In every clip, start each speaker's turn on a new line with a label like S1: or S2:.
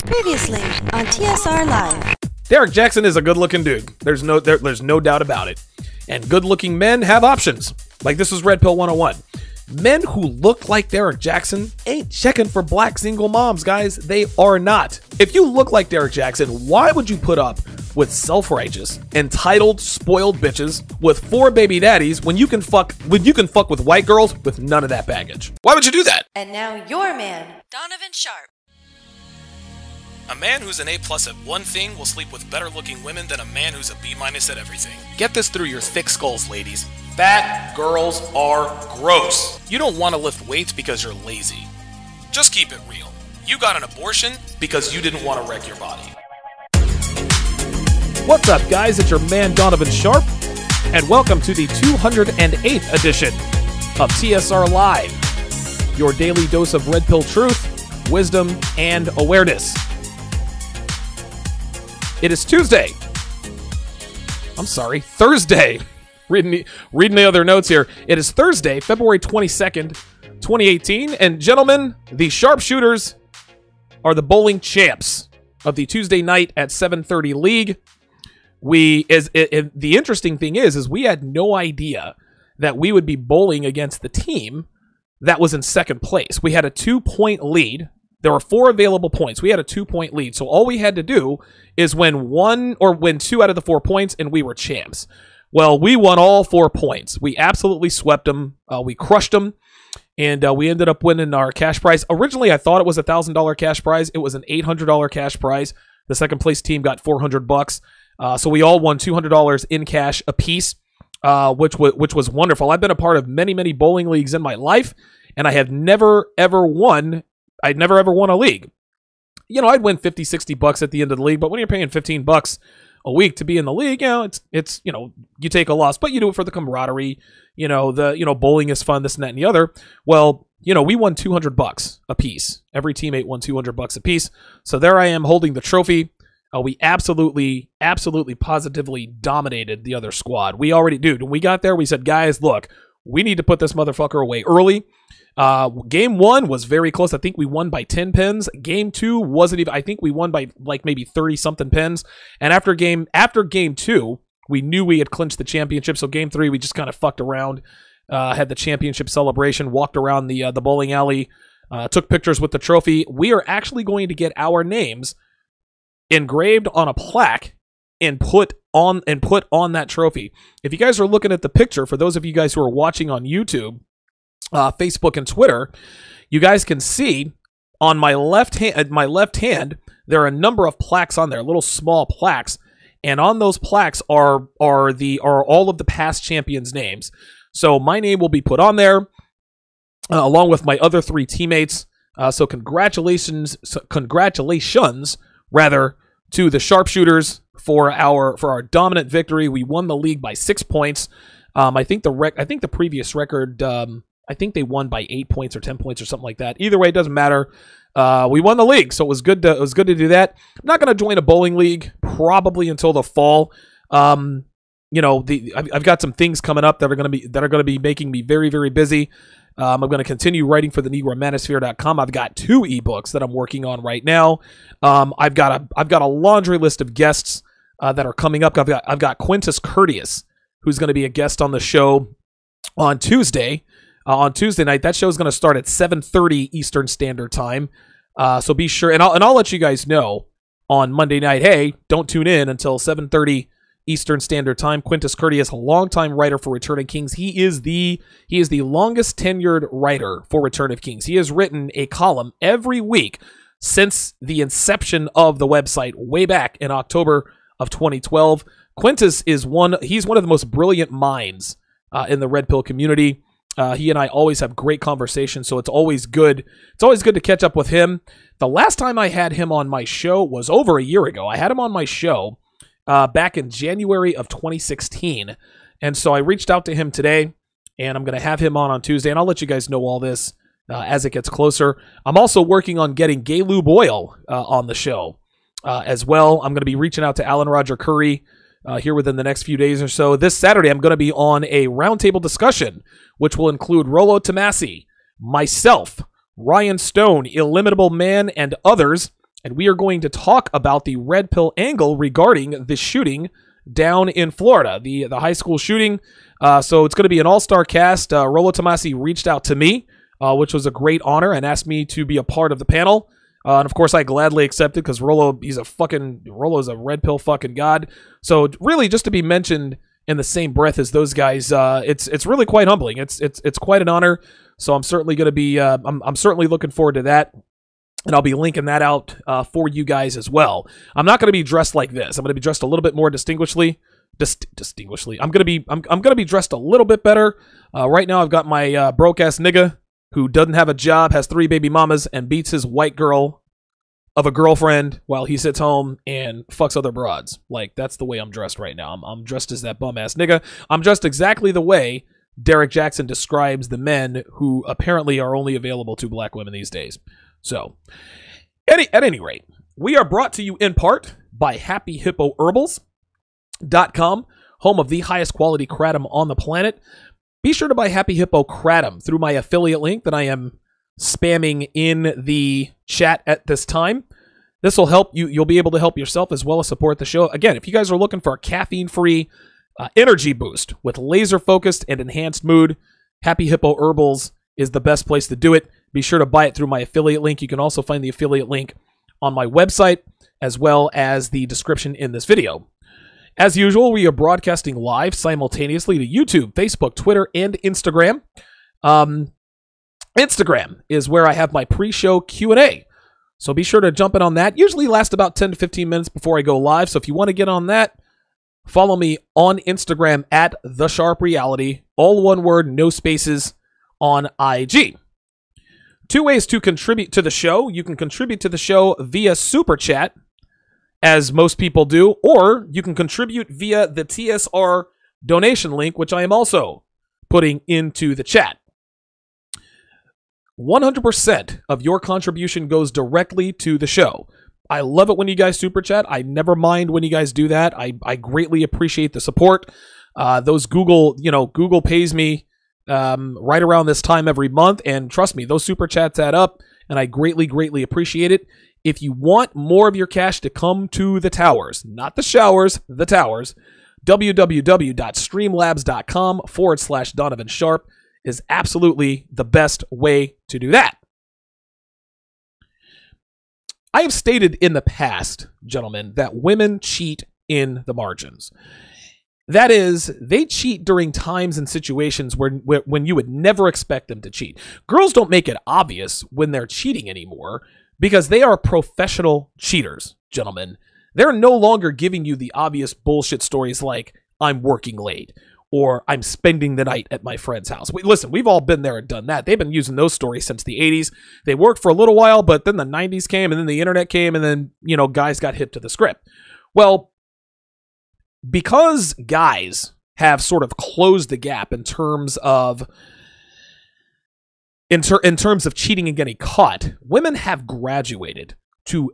S1: Previously on TSR Live.
S2: Derek Jackson is a good-looking dude. There's no doubt about it. And good-looking men have options. Like this is Red Pill 101. Men who look like Derek Jackson ain't checking for black single moms, guys. They are not. If you look like Derek Jackson, why would you put up with self-righteous, entitled, spoiled bitches with 4 baby daddies when you can fuck with white girls with none of that baggage? Why would you do that?
S1: And now your man, Donovan Sharp.
S2: A man who's an A+ at one thing will sleep with better looking women than a man who's a B- at everything. Get this through your thick skulls, ladies. Fat girls are gross. You don't want to lift weights because you're lazy. Just keep it real. You got an abortion because you didn't want to wreck your body. What's up, guys? It's your man, Donovan Sharp, and welcome to the 208th edition of TSR Live, your daily dose of red pill truth, wisdom, and awareness. It is Thursday. Reading the other notes here. It is Thursday, February 22nd, 2018. And gentlemen, the sharpshooters are the bowling champs of the Tuesday night at 7:30 league. The interesting thing is we had no idea that we would be bowling against the team that was in second place. We had a 2-point lead. There were 4 available points. We had a 2-point lead. So all we had to do is win 2 out of the 4 points, and we were champs. Well, we won all 4 points. We absolutely swept them. We crushed them, and we ended up winning our cash prize. Originally, I thought it was a $1,000 cash prize. It was an $800 cash prize. The second place team got $400. So we all won $200 in cash apiece, which was wonderful. I've been a part of many, many bowling leagues in my life, and I have never, ever won. I'd never, ever won a league. You know, I'd win $50, $60 at the end of the league, but when you're paying $15 a week to be in the league, you know, it's you take a loss, but you do it for the camaraderie. Bowling is fun, this and that and the other. Well, we won $200 a piece. Every teammate won $200 a piece. So there I am holding the trophy. We absolutely, positively dominated the other squad. When we got there, we said, guys, look, we need to put this motherfucker away early. Game 1 was very close. I think we won by 10 pins. Game 2 wasn't even, I think we won by like maybe 30 something pins. And after game 2, we knew we had clinched the championship. So game 3, we just kind of fucked around, had the championship celebration, walked around the bowling alley, took pictures with the trophy. We are actually going to get our names engraved on a plaque and put on that trophy. If you guys are looking at the picture, for those of you guys who are watching on YouTube, Facebook and Twitter, you guys can see on my left hand, there are a number of plaques on there, little small plaques, and on those plaques are all of the past champions' names. So my name will be put on there, along with my other 3 teammates. So congratulations, rather, to the sharpshooters for our dominant victory. We won the league by 6 points. I think the previous record. I think they won by 8 points or 10 points or something like that. Either way, it doesn't matter. We won the league, so it was good to do that. I'm not going to join a bowling league probably until the fall. I've got some things coming up that are going to be making me very, very busy. I'm going to continue writing for the NegroManosphere.com. I've got 2 ebooks that I'm working on right now. I've got a laundry list of guests that are coming up. I've got Quintus Curtius, who's going to be a guest on the show on Tuesday. On Tuesday night, that show is going to start at 7:30 Eastern Standard Time. So be sure, and I'll let you guys know on Monday night. Hey, don't tune in until 7:30 Eastern Standard Time. Quintus Curtius, a longtime writer for Return of Kings. He is the longest tenured writer for Return of Kings. He has written a column every week since the inception of the website way back in October of 2012. Quintus he's one of the most brilliant minds in the Red Pill community. He and I always have great conversations, so it's always good. It's always good to catch up with him. The last time I had him on my show was over a year ago. I had him on my show back in January of 2016, and so I reached out to him today, and I'm going to have him on Tuesday, and I'll let you guys know all this as it gets closer. I'm also working on getting Gay Lube Oil on the show as well. I'm going to be reaching out to Alan Roger Curry here within the next few days or so. This Saturday, I'm going to be on a roundtable discussion, which will include Rollo Tomasi, myself, Ryan Stone, Illimitable Man, and others. and we are going to talk about the red pill angle regarding the shooting down in Florida, the high school shooting. So it's going to be an all-star cast. Rollo Tomasi reached out to me, which was a great honor, and asked me to be a part of the panel. And of course, I gladly accepted because Rollo's a red pill fucking god. So really, just to be mentioned in the same breath as those guys, it's really quite humbling. It's quite an honor. So I'm certainly going to be I'm certainly looking forward to that, and I'll be linking that out for you guys as well. I'm not going to be dressed like this. I'm going to be dressed a little bit more distinguishedly. I'm going to be dressed a little bit better. Right now, I've got my broke ass nigga who doesn't have a job, has 3 baby mamas, and beats his white girl of a girlfriend while he sits home and fucks other broads. Like, that's the way I'm dressed right now. I'm dressed as that bum-ass nigga. I'm dressed exactly the way Derek Jackson describes the men who apparently are only available to black women these days. So, at any rate, we are brought to you in part by HappyHippoHerbals.com, home of the highest quality kratom on the planet. Be sure to buy Happy Hippo Kratom through my affiliate link that I am spamming in the chat at this time. This will help you. You'll be able to help yourself as well as support the show. Again, if you guys are looking for a caffeine-free energy boost with laser-focused and enhanced mood, Happy Hippo Herbals is the best place to do it. Be sure to buy it through my affiliate link. You can also find the affiliate link on my website as well as the description in this video. As usual, we are broadcasting live simultaneously to YouTube, Facebook, Twitter, and Instagram. Instagram is where I have my pre-show Q&A. So be sure to jump in on that. Usually lasts about 10 to 15 minutes before I go live. So if you want to get on that, follow me on Instagram at TheSharpReality. All one word, no spaces on IG. 2 ways to contribute to the show. You can contribute to the show via Super Chat, as most people do, or you can contribute via the TSR donation link, which I am also putting into the chat. 100% of your contribution goes directly to the show. I love it when you guys super chat. I never mind when you guys do that. I greatly appreciate the support. Those Google pays me right around this time every month, and trust me, those super chats add up, and I greatly appreciate it. If you want more of your cash to come to the towers, not the showers, the towers, www.streamlabs.com/Donovan Sharp is absolutely the best way to do that. I have stated in the past, gentlemen, that women cheat in the margins. That is, they cheat during times and situations when you would never expect them to cheat. Girls don't make it obvious when they're cheating anymore because they are professional cheaters, gentlemen. They're no longer giving you the obvious bullshit stories like, I'm working late, or I'm spending the night at my friend's house. Listen, we've all been there and done that. They've been using those stories since the 80s. They worked for a little while, but then the 90s came, and then the internet came, and then, guys got hip to the script. Well, because guys have sort of closed the gap in terms of cheating and getting caught, women have graduated to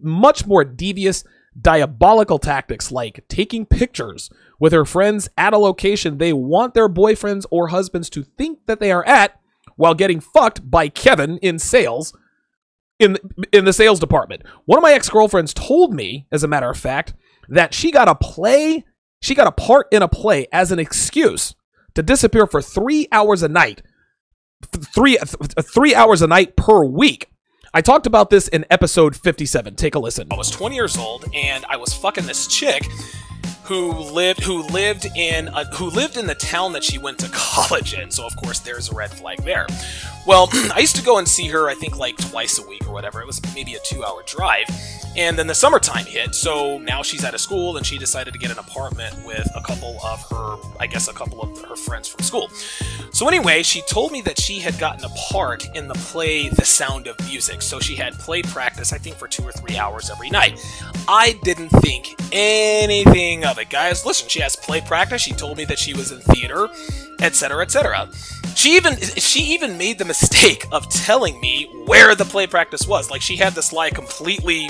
S2: much more devious, diabolical tactics like taking pictures with her friends at a location they want their boyfriends or husbands to think that they are at while getting fucked by Kevin in sales in the sales department. One of my ex-girlfriends told me, as a matter of fact, that she got a part in a play as an excuse to disappear for 3 hours a night. 3 hours a night per week. I talked about this in episode 57. Take a listen. I was 20 years old and I was fucking this chick who lived in the town that she went to college in. So of course there's a red flag there. Well, I used to go and see her, I think like twice a week or whatever. It was maybe a 2-hour drive. And then the summertime hit, so now she's out of school and she decided to get an apartment with a couple of her friends from school. So anyway, she told me that she had gotten a part in the play The Sound of Music. So she had play practice, I think, for 2 or 3 hours every night. I didn't think anything of it, guys. Listen, she has play practice. She told me that she was in theater, etc., etc. She even made the mistake of telling me where the play practice was. Like, she had this lie completely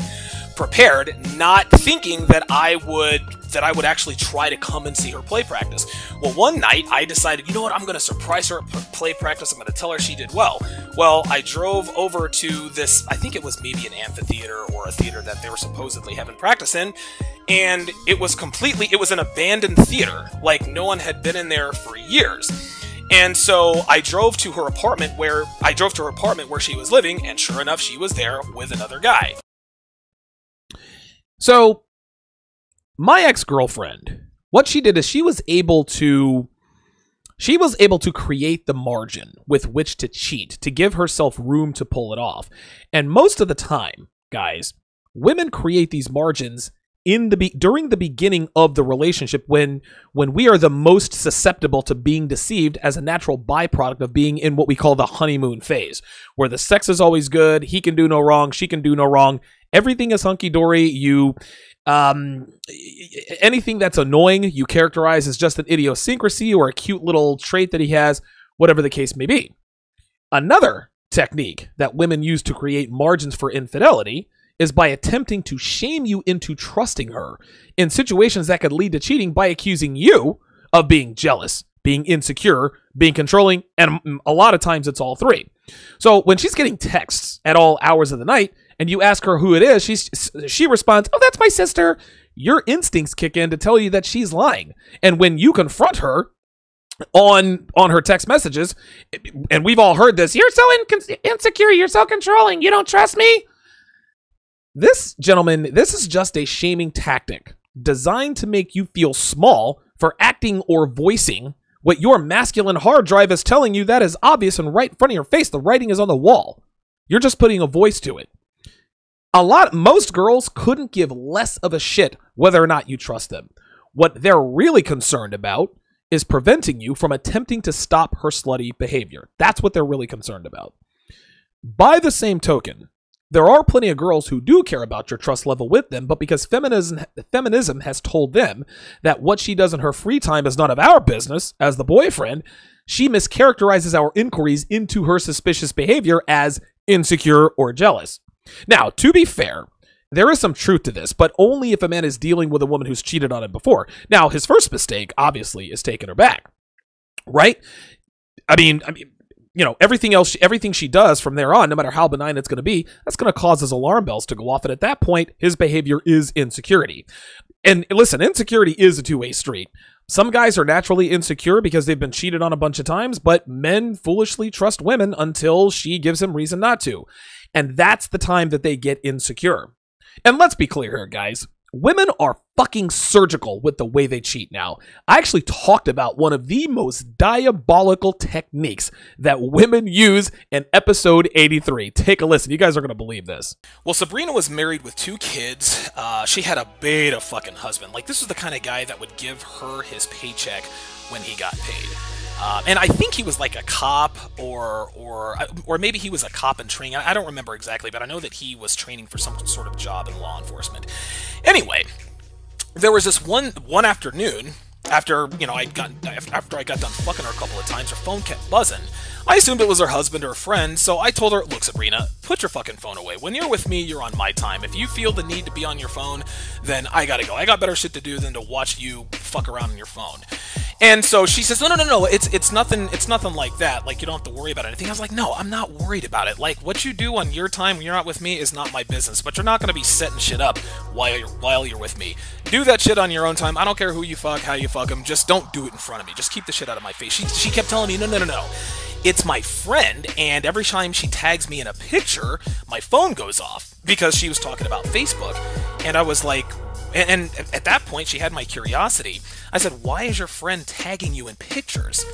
S2: prepared, not thinking that I would actually try to come and see her play practice. Well, one night I decided, you know what, I'm going to surprise her at play practice. I'm going to tell her she did well. Well, I drove over to this, I think it was maybe an amphitheater or a theater that they were supposedly having practice in, and it was an abandoned theater. Like, no one had been in there for years. And so I drove to her apartment where she was living, and sure enough, she was there with another guy. So, my ex-girlfriend, what she did is she was able to create the margin with which to cheat, to give herself room to pull it off. And most of the time, guys, women create these margins during the beginning of the relationship when we are the most susceptible to being deceived as a natural byproduct of being in what we call the honeymoon phase, where the sex is always good, he can do no wrong, she can do no wrong, everything is hunky-dory. Anything that's annoying you characterize as just an idiosyncrasy or a cute little trait that he has, whatever the case may be. Another technique that women use to create margins for infidelity is by attempting to shame you into trusting her in situations that could lead to cheating by accusing you of being jealous, being insecure, being controlling, and a lot of times it's all three. So when she's getting texts at all hours of the night and you ask her who it is, she responds, "Oh, that's my sister." Your instincts kick in to tell you that she's lying. And when you confront her on her text messages, and we've all heard this, "You're so insecure, you're so controlling, you don't trust me." This, gentlemen, this is just a shaming tactic designed to make you feel small for acting or voicing what your masculine hard drive is telling you that is obvious and right in front of your face. The writing is on the wall. You're just putting a voice to it. Most girls couldn't give less of a shit whether or not you trust them. What they're really concerned about is preventing you from attempting to stop her slutty behavior. That's what they're really concerned about. By the same token, there are plenty of girls who do care about your trust level with them, but because feminism has told them that what she does in her free time is none of our business, as the boyfriend, she mischaracterizes our inquiries into her suspicious behavior as insecure or jealous. Now, to be fair, there is some truth to this, but only if a man is dealing with a woman who's cheated on him before. Now, his first mistake, obviously, is taking her back, right? I mean, everything she does from there on, no matter how benign it's going to be, that's going to cause his alarm bells to go off. And at that point, his behavior is insecurity. And listen, insecurity is a two-way street. Some guys are naturally insecure because they've been cheated on a bunch of times, but men foolishly trust women until she gives him reason not to. And that's the time that they get insecure. And let's be clear here, guys. Women are fucking surgical with the way they cheat now. I actually talked about one of the most diabolical techniques that women use in episode 83. Take a listen. You guys are going to believe this. Well, Sabrina was married with 2 kids. She had a beta fucking husband. Like, this was the kind of guy that would give her his paycheck when he got paid. And I think he was like a cop or maybe he was a cop in training. I don't remember exactly, but I know that he was training for some sort of job in law enforcement. Anyway, there was this one afternoon after I got done fucking her a couple of times. Her phone kept buzzing. I assumed it was her husband or a friend, so I told her, "Look, Sabrina, put your fucking phone away. When you're with me, you're on my time. If you feel the need to be on your phone, then I gotta go. I got better shit to do than to watch you fuck around on your phone." And so she says, no, it's nothing like that. Like, you don't have to worry about anything. I was like, no, I'm not worried about it. Like, what you do on your time when you're not with me is not my business, but you're not going to be setting shit up while you're with me. Do that shit on your own time. I don't care who you fuck, how you fuck them. Just don't do it in front of me. Just keep the shit out of my face. She kept telling me, no. It's my friend, and every time she tags me in a picture, my phone goes off because she was talking about Facebook. And I was like, and at that point, she had my curiosity. I said, "Why is your friend tagging you in pictures?"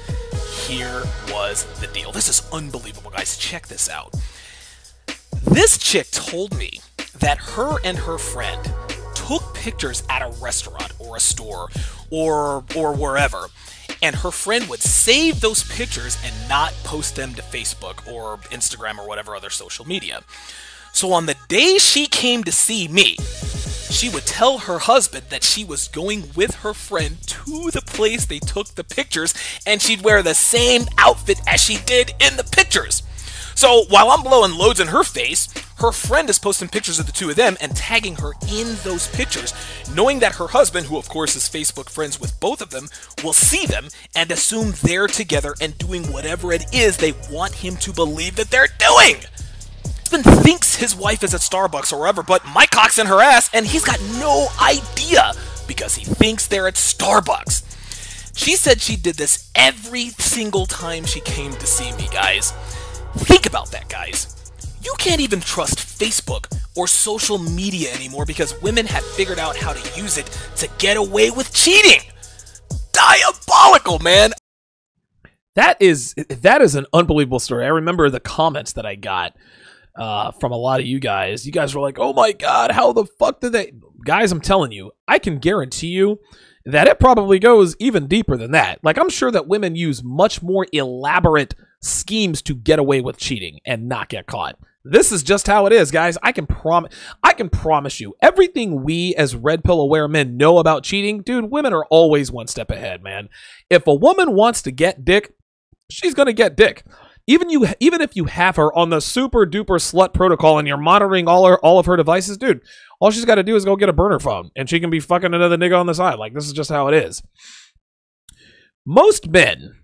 S2: Here was the deal. This is unbelievable, guys. Check this out. This chick told me that her and her friend took pictures at a restaurant or a store or wherever, and her friend would save those pictures and not post them to Facebook or Instagram or whatever other social media. So on the day she came to see me, she would tell her husband that she was going with her friend to the place they took the pictures, and she'd wear the same outfit as she did in the pictures. So while I'm blowing loads in her face,
S3: her friend is posting pictures of the two of them and tagging her in those pictures, knowing that her husband, who of course is Facebook friends with both of them, will see them and assume they're together and doing whatever it is they want him to believe that they're doing. Husband thinks his wife is at Starbucks or wherever, but my cock's in her ass and he's got no idea because he thinks they're at Starbucks. She said she did this every single time she came to see me, guys. Think about that, guys. You can't even trust Facebook or social media anymore because women have figured out how to use it to get away with cheating. Diabolical, man.
S2: That is an unbelievable story. I remember the comments that I got from a lot of you guys. You guys were like, oh my God, how the fuck did they... Guys, I'm telling you, I can guarantee you that it probably goes even deeper than that. Like, I'm sure that women use much more elaborate schemes to get away with cheating and not get caught. This is just how it is, guys. I can promise you, everything we as red pill aware men know about cheating, dude, women are always one step ahead, man. If a woman wants to get dick, she's gonna get dick. Even if you have her on the super duper slut protocol and you're monitoring all of her devices, dude, all she's got to do is go get a burner phone and she can be fucking another nigga on the side. Like, this is just how it is. Most men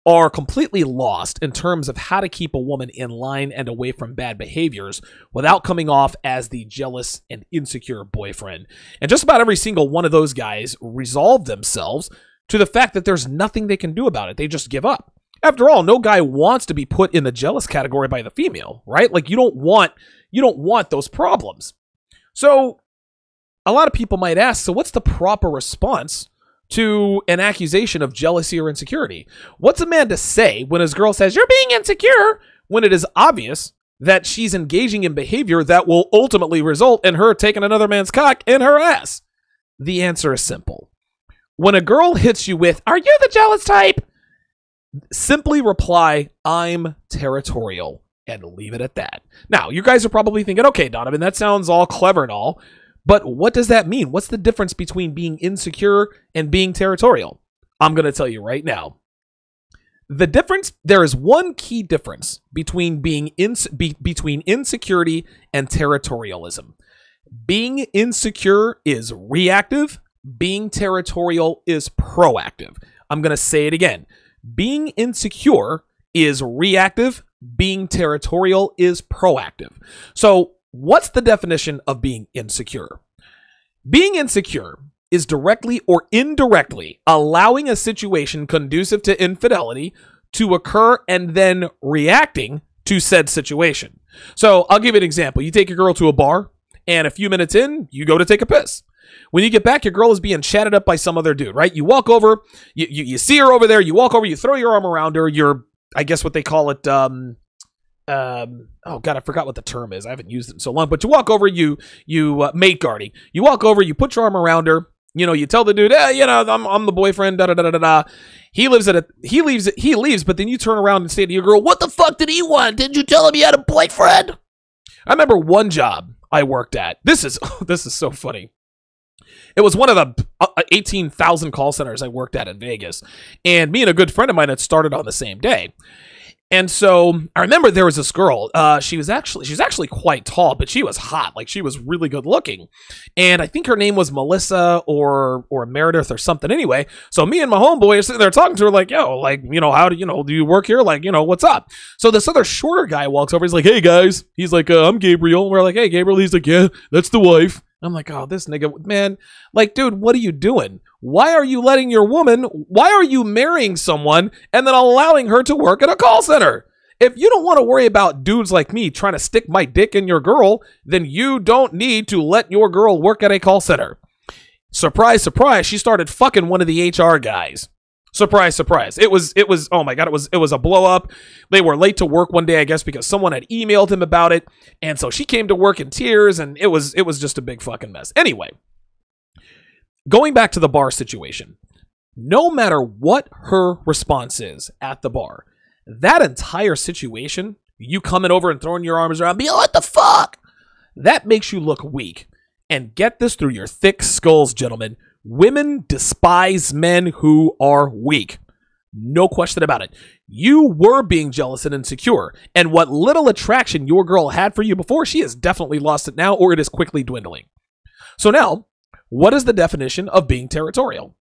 S2: are completely lost in terms of how to keep a woman in line and away from bad behaviors without coming off as the jealous and insecure boyfriend. And just about every single one of those guys resolve themselves to the fact that there's nothing they can do about it. They just give up. After all, no guy wants to be put in the jealous category by the female, right? Like, you don't want those problems. So a lot of people might ask, so what's the proper response to an accusation of jealousy or insecurity? What's a man to say when his girl says, you're being insecure, when it is obvious that she's engaging in behavior that will ultimately result in her taking another man's cock in her ass? The answer is simple. When a girl hits you with, are you the jealous type? Simply reply, I'm territorial, and leave it at that. Now, you guys are probably thinking, okay, Donovan, that sounds all clever and all, but what does that mean? What's the difference between being insecure and being territorial? I'm going to tell you right now. There is one key difference between between insecurity and territorialism. Being insecure is reactive. Being territorial is proactive. I'm going to say it again. Being insecure is reactive. Being territorial is proactive. So, what's the definition of being insecure? Being insecure is directly or indirectly allowing a situation conducive to infidelity to occur and then reacting to said situation. So, I'll give you an example. You take your girl to a bar, and a few minutes in, you go to take a piss. When you get back, your girl is being chatted up by some other dude, right? You walk over, you see her over there, you walk over, you throw your arm around her, I guess what they call it, oh God, I forgot what the term is. I haven't used it in so long, but you walk over, you mate guarding. You walk over, you put your arm around her, you tell the dude, I'm the boyfriend, da-da-da-da-da. He leaves, but then you turn around and say to your girl, what the fuck did he want? Didn't you tell him you had a boyfriend? I remember one job I worked at. This is so funny. It was one of the 18,000 call centers I worked at in Vegas. And me and a good friend of mine had started on the same day. And so I remember there was this girl. She was actually quite tall, but she was hot. Like, she was really good looking. And I think her name was Melissa or Meredith or something. Anyway, so me and my homeboy are sitting there talking to her like, yo, like, how do you work here? Like, what's up? So this other shorter guy walks over. He's like, hey guys. He's like, I'm Gabriel. We're like, hey Gabriel. He's like, yeah, that's the wife. I'm like, oh, this nigga, man, like, dude, what are you doing? Why are you marrying someone and then allowing her to work at a call center? If you don't want to worry about dudes like me trying to stick my dick in your girl, then you don't need to let your girl work at a call center. Surprise, surprise, she started fucking one of the HR guys. Surprise, surprise. It was, oh my God, it was a blow up. They were late to work one day, I guess, because someone had emailed him about it. And so she came to work in tears, and it was just a big fucking mess. Anyway, going back to the bar situation, no matter what her response is at the bar, that entire situation, you coming over and throwing your arms around, be like, what the fuck? That makes you look weak. And get this through your thick skulls, gentlemen. Women despise men who are weak. No question about it. You were being jealous and insecure. And what little attraction your girl had for you before, she has definitely lost it now, or it is quickly dwindling. So now, what is the definition of being territorial?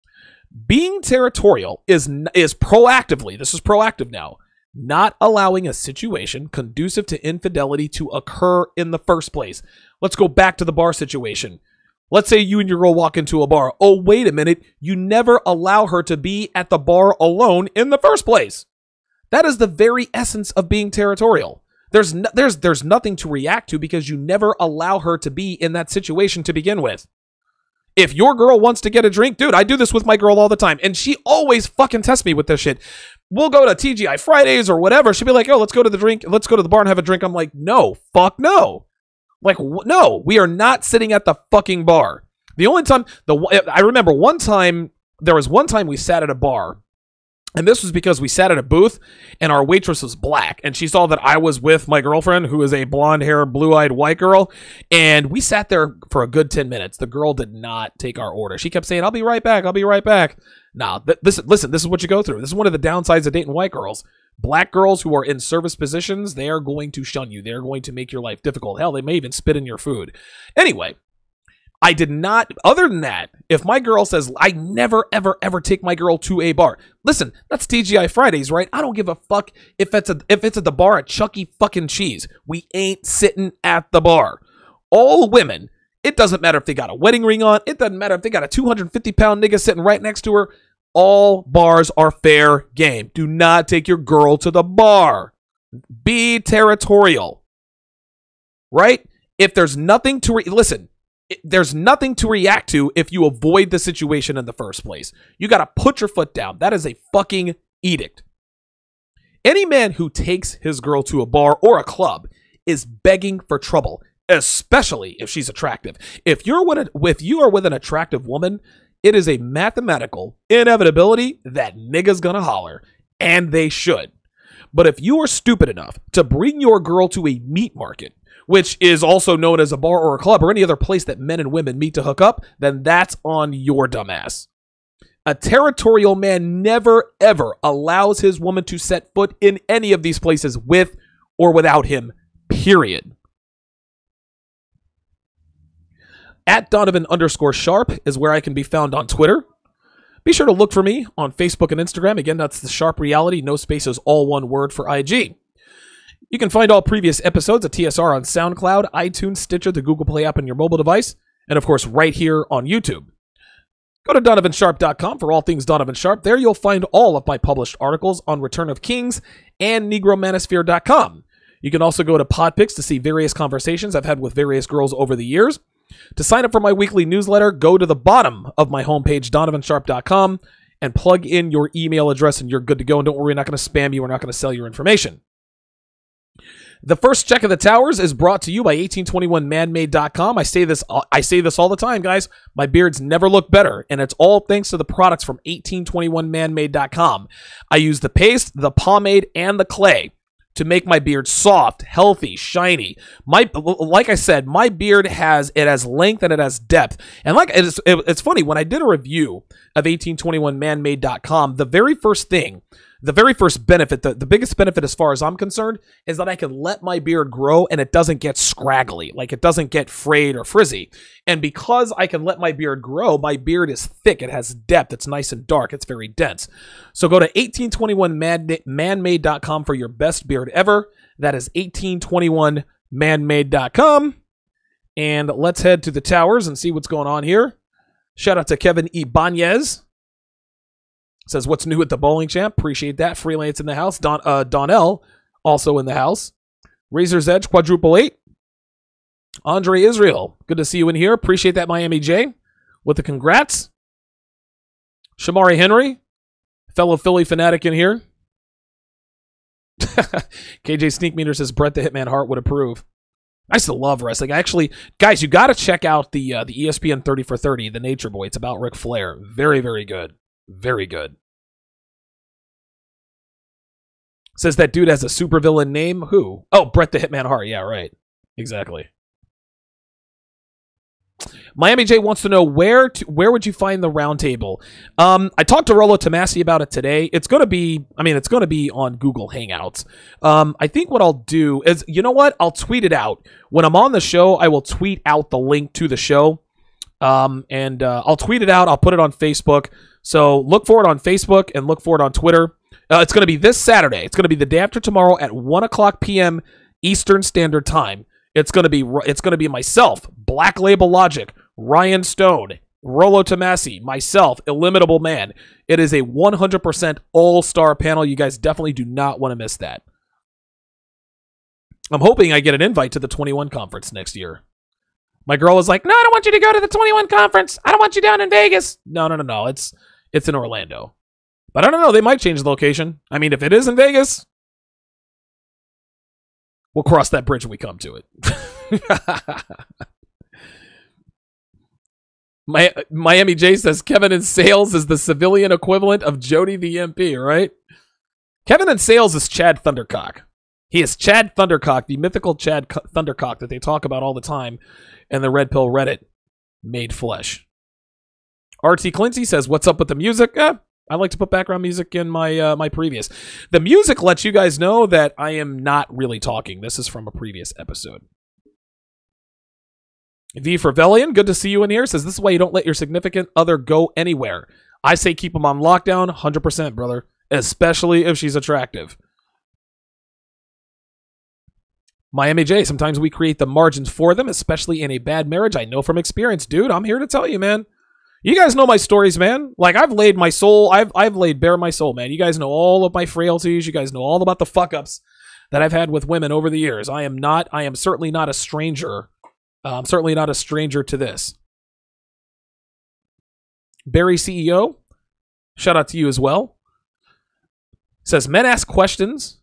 S2: Being territorial is proactively, this is proactive now, not allowing a situation conducive to infidelity to occur in the first place. Let's go back to the bar situation. Let's say you and your girl walk into a bar. Oh, wait a minute. You never allow her to be at the bar alone in the first place. That is the very essence of being territorial. There's nothing to react to because you never allow her to be in that situation to begin with. If your girl wants to get a drink, dude, I do this with my girl all the time, and she always fucking tests me with this shit. We'll go to TGI Fridays or whatever. She'll be like, oh, let's go to the bar and have a drink. I'm like, no, fuck no. Like, no, we are not sitting at the fucking bar. The only time, I remember there was one time we sat at a bar, and this was because we sat at a booth, and our waitress was black, and she saw that I was with my girlfriend, who is a blonde-haired, blue-eyed white girl, and we sat there for a good 10 minutes. The girl did not take our order. She kept saying, I'll be right back, I'll be right back. Nah, listen, this is what you go through. This is one of the downsides of dating white girls. Black girls who are in service positions, they are going to shun you. They're going to make your life difficult. Hell, they may even spit in your food. Anyway, I did not, other than that, if my girl says, I never, ever, ever take my girl to a bar. Listen, that's TGI Fridays, right? I don't give a fuck if it's at the bar at Chuck E. fucking Cheese. We ain't sitting at the bar. All women, it doesn't matter if they got a wedding ring on. It doesn't matter if they got a 250-pound nigga sitting right next to her. All bars are fair game. Do not take your girl to the bar. Be territorial. Right? If there's nothing to there's nothing to react to if you avoid the situation in the first place. You got to put your foot down. That is a fucking edict. Any man who takes his girl to a bar or a club is begging for trouble, especially if she's attractive. If you are with an attractive woman, it is a mathematical inevitability that niggas gonna holler, and they should. But if you are stupid enough to bring your girl to a meat market, which is also known as a bar or a club or any other place that men and women meet to hook up, then that's on your dumbass. A territorial man never, ever allows his woman to set foot in any of these places with or without him, period. At Donovan_Sharp is where I can be found on Twitter. Be sure to look for me on Facebook and Instagram. Again, that's The Sharp Reality. No spaces, all one word for IG. You can find all previous episodes of TSR on SoundCloud, iTunes, Stitcher, the Google Play app on your mobile device, and of course right here on YouTube. Go to DonovanSharp.com for all things Donovan Sharp. There you'll find all of my published articles on Return of Kings and NegroManosphere.com. You can also go to Podpix to see various conversations I've had with various girls over the years. To sign up for my weekly newsletter, go to the bottom of my homepage, DonovanSharp.com, and plug in your email address and you're good to go. And don't worry, we're not going to spam you. We're not going to sell your information. The first check of the towers is brought to you by 1821manmade.com. I say this all the time, guys. My beards never look better, and it's all thanks to the products from 1821manmade.com. I use the paste, the pomade, and the clay to make my beard soft, healthy, shiny. Like I said, my beard has length and it has depth. And like it's funny, when I did a review of 1821manmade.com, the very first benefit, the biggest benefit as far as I'm concerned, is that I can let my beard grow and it doesn't get scraggly, like it doesn't get frayed or frizzy. And because I can let my beard grow, my beard is thick, it has depth, it's nice and dark, it's very dense. So go to 1821manmade.com for your best beard ever. That is 1821manmade.com. And let's head to the towers and see what's going on here. Shout out to Kevin Ibanez. Says, what's new at the bowling champ? Appreciate that. Freelance in the house. Donnell also in the house. Razor's Edge, quadruple 8. Andre Israel, good to see you in here. Appreciate that, Miami J. With the congrats. Shamari Henry, fellow Philly fanatic in here. KJ Sneak Meter says, Bret the Hitman Hart would approve. I still love wrestling. Actually, guys, you got to check out the ESPN 30 for 30, The Nature Boy. It's about Ric Flair. Very, very good. Very good. Says that dude has a supervillain name. Who? Oh, Bret the Hitman Hart. Yeah, right. Exactly. Miami J wants to know where would you find the roundtable? I talked to Rollo Tomasi about it today. It's gonna be on Google Hangouts. I think what I'll do is, you know what? I'll tweet it out when I'm on the show. I will tweet out the link to the show, and I'll tweet it out. I'll put it on Facebook. So look for it on Facebook and look for it on Twitter. It's gonna be this Saturday. It's gonna be the day after tomorrow at 1:00 p.m. Eastern Standard Time. It's gonna be myself, Black Label Logic, Ryan Stone, Rollo Tomasi, myself, Illimitable Man. It is a 100% all-star panel. You guys definitely do not want to miss that. I'm hoping I get an invite to the 21 conference next year. My girl was like, "No, I don't want you to go to the 21 conference. I don't want you down in Vegas." No. It's in Orlando. But I don't know. They might change the location. I mean, if it is in Vegas, we'll cross that bridge when we come to it. Miami J says Kevin in Sales is the civilian equivalent of Jody the MP, right? Kevin in Sales is Chad Thundercock. He is Chad Thundercock, the mythical Chad Thundercock that they talk about all the time in the Red Pill Reddit made flesh. RT Clincy says, "What's up with the music?" I like to put background music in my previous. The music lets you guys know that I am not really talking. This is from a previous episode. V for Velian, good to see you in here. Says, "This is why you don't let your significant other go anywhere. I say keep them on lockdown, 100%, brother. Especially if she's attractive." Miami J, sometimes we create the margins for them, especially in a bad marriage. I know from experience, dude. I'm here to tell you, man. You guys know my stories, man. Like, I've laid my soul. I've laid bare my soul, man. You guys know all of my frailties. You guys know all about the fuck-ups that I've had with women over the years. I am certainly not a stranger. I'm certainly not a stranger to this. Barry CEO, shout out to you as well. Says, men ask questions.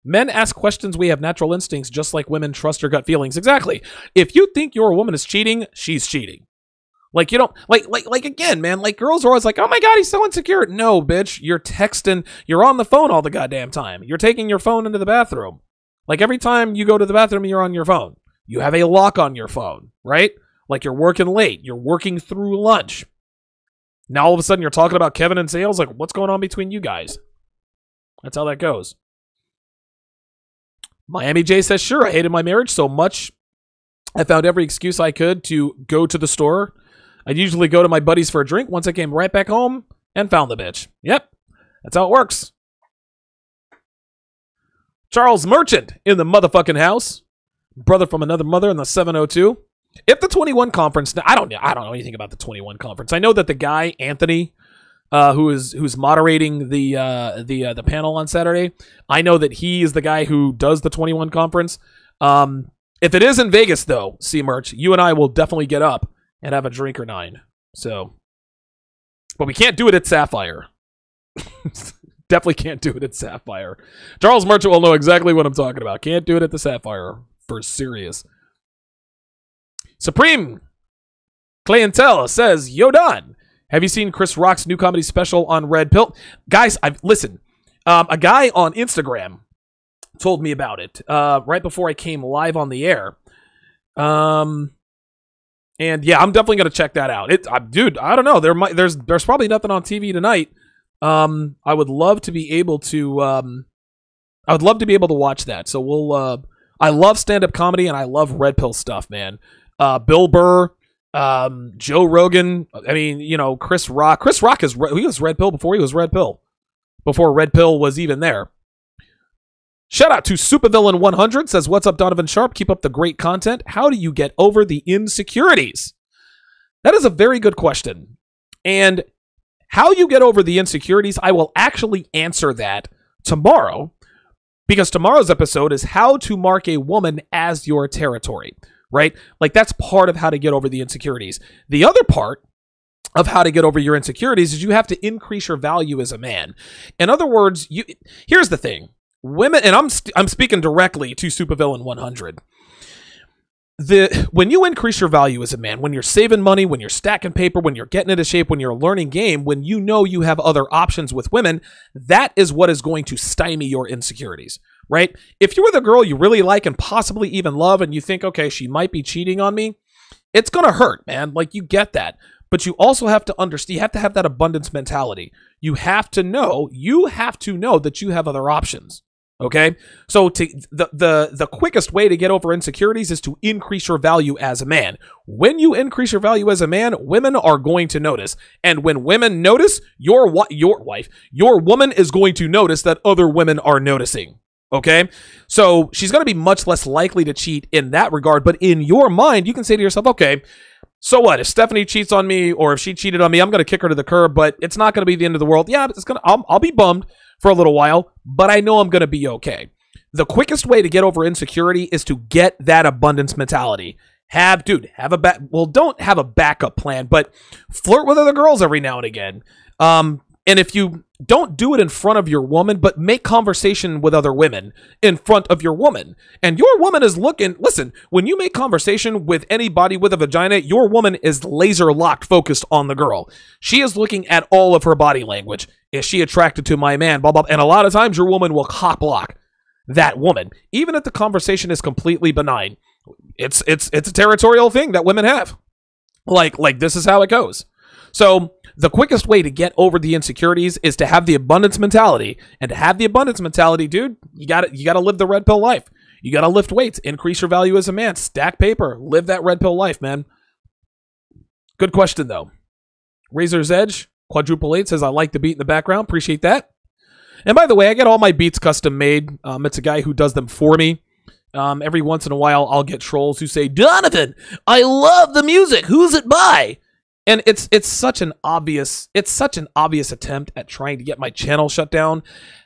S2: Men ask questions. We have natural instincts, just like women trust your gut feelings. Exactly. If you think your woman is cheating, she's cheating. Like, you don't, like again, man, like, girls are always like, "Oh my God, he's so insecure." No, bitch, you're texting, you're on the phone all the goddamn time. You're taking your phone into the bathroom. Like, every time you go to the bathroom, you're on your phone. You have a lock on your phone, right? Like, you're working late. You're working through lunch. Now, all of a sudden, you're talking about Kevin and Sales. Like, what's going on between you guys? That's how that goes. Miami J says, "Sure, I hated my marriage so much. I found every excuse I could to go to the store. I'd usually go to my buddies for a drink. Once I came right back home and found the bitch." Yep, that's how it works. Charles Merchant in the motherfucking house. Brother from another mother in the 702. If the 21 conference, I don't know anything about the 21 conference. I know that the guy Anthony, who's moderating the panel on Saturday, I know that he is the guy who does the 21 conference. If it is in Vegas though, C Merch, you and I will definitely get up and have a drink or 9. So, but we can't do it at Sapphire. Definitely can't do it at Sapphire. Charles Merchant will know exactly what I'm talking about. Can't do it at the Sapphire. For serious. Supreme Clientele says, "Yo, Don, have you seen Chris Rock's new comedy special on Red Pill?" Guys, listen. A guy on Instagram told me about it right before I came live on the air. And yeah, I'm definitely gonna check that out. Dude, I don't know. There's probably nothing on TV tonight. I would love to be able to. I would love to be able to watch that. So we'll. I love stand-up comedy and I love Red Pill stuff, man. Bill Burr, Joe Rogan. I mean, you know, Chris Rock. Chris Rock he was Red Pill before he was Red Pill. Before Red Pill was even there. Shout out to Supervillain 100 says, "What's up, Donovan Sharp? Keep up the great content. How do you get over the insecurities?" That is a very good question. And how you get over the insecurities, I will actually answer that tomorrow. Because tomorrow's episode is how to mark a woman as your territory, right? Like, that's part of how to get over the insecurities. The other part of how to get over your insecurities is you have to increase your value as a man. In other words, here's the thing. Women, and I'm speaking directly to Supervillain 100. When you increase your value as a man, when you're saving money, when you're stacking paper, when you're getting into shape, when you're learning game, when you know you have other options with women, that is what is going to stymie your insecurities, right? If you're with a girl you really like and possibly even love and you think, okay, she might be cheating on me, It's going to hurt, man. Like, you get that. But you also have to understand, you have to have that abundance mentality. You have to know that you have other options. Okay? So the quickest way to get over insecurities is to increase your value as a man. When you increase your value as a man, women are going to notice. And when women notice, your woman is going to notice that other women are noticing. Okay? So she's going to be much less likely to cheat in that regard. But in your mind, you can say to yourself, okay, so what? If Stephanie cheats on me, or if she cheated on me, I'm going to kick her to the curb, but it's not going to be the end of the world. Yeah, I'll be bummed for a little while, but I know I'm going to be okay. The quickest way to get over insecurity is to get that abundance mentality. Don't have a backup plan, but flirt with other girls every now and again. And if you don't do it in front of your woman, but make conversation with other women in front of your woman. And your woman is listen, when you make conversation with anybody with a vagina, your woman is laser locked focused on the girl. She is looking at all of her body language. Is she attracted to my man? Blah, blah. And a lot of times your woman will cock block that woman, even if the conversation is completely benign. It's a territorial thing that women have. Like this is how it goes. So the quickest way to get over the insecurities is to have the abundance mentality. And to have the abundance mentality, dude, you gotta live the red pill life. You gotta lift weights, increase your value as a man, stack paper, live that red pill life, man. Good question, though. Razor's Edge, quadruple 8 says, I like the beat in the background. Appreciate that. And by the way, I get all my beats custom made. It's a guy who does them for me. Every once in a while, I'll get trolls who say, Donovan, I love the music. Who's it by? And it's such an obvious attempt at trying to get my channel shut down.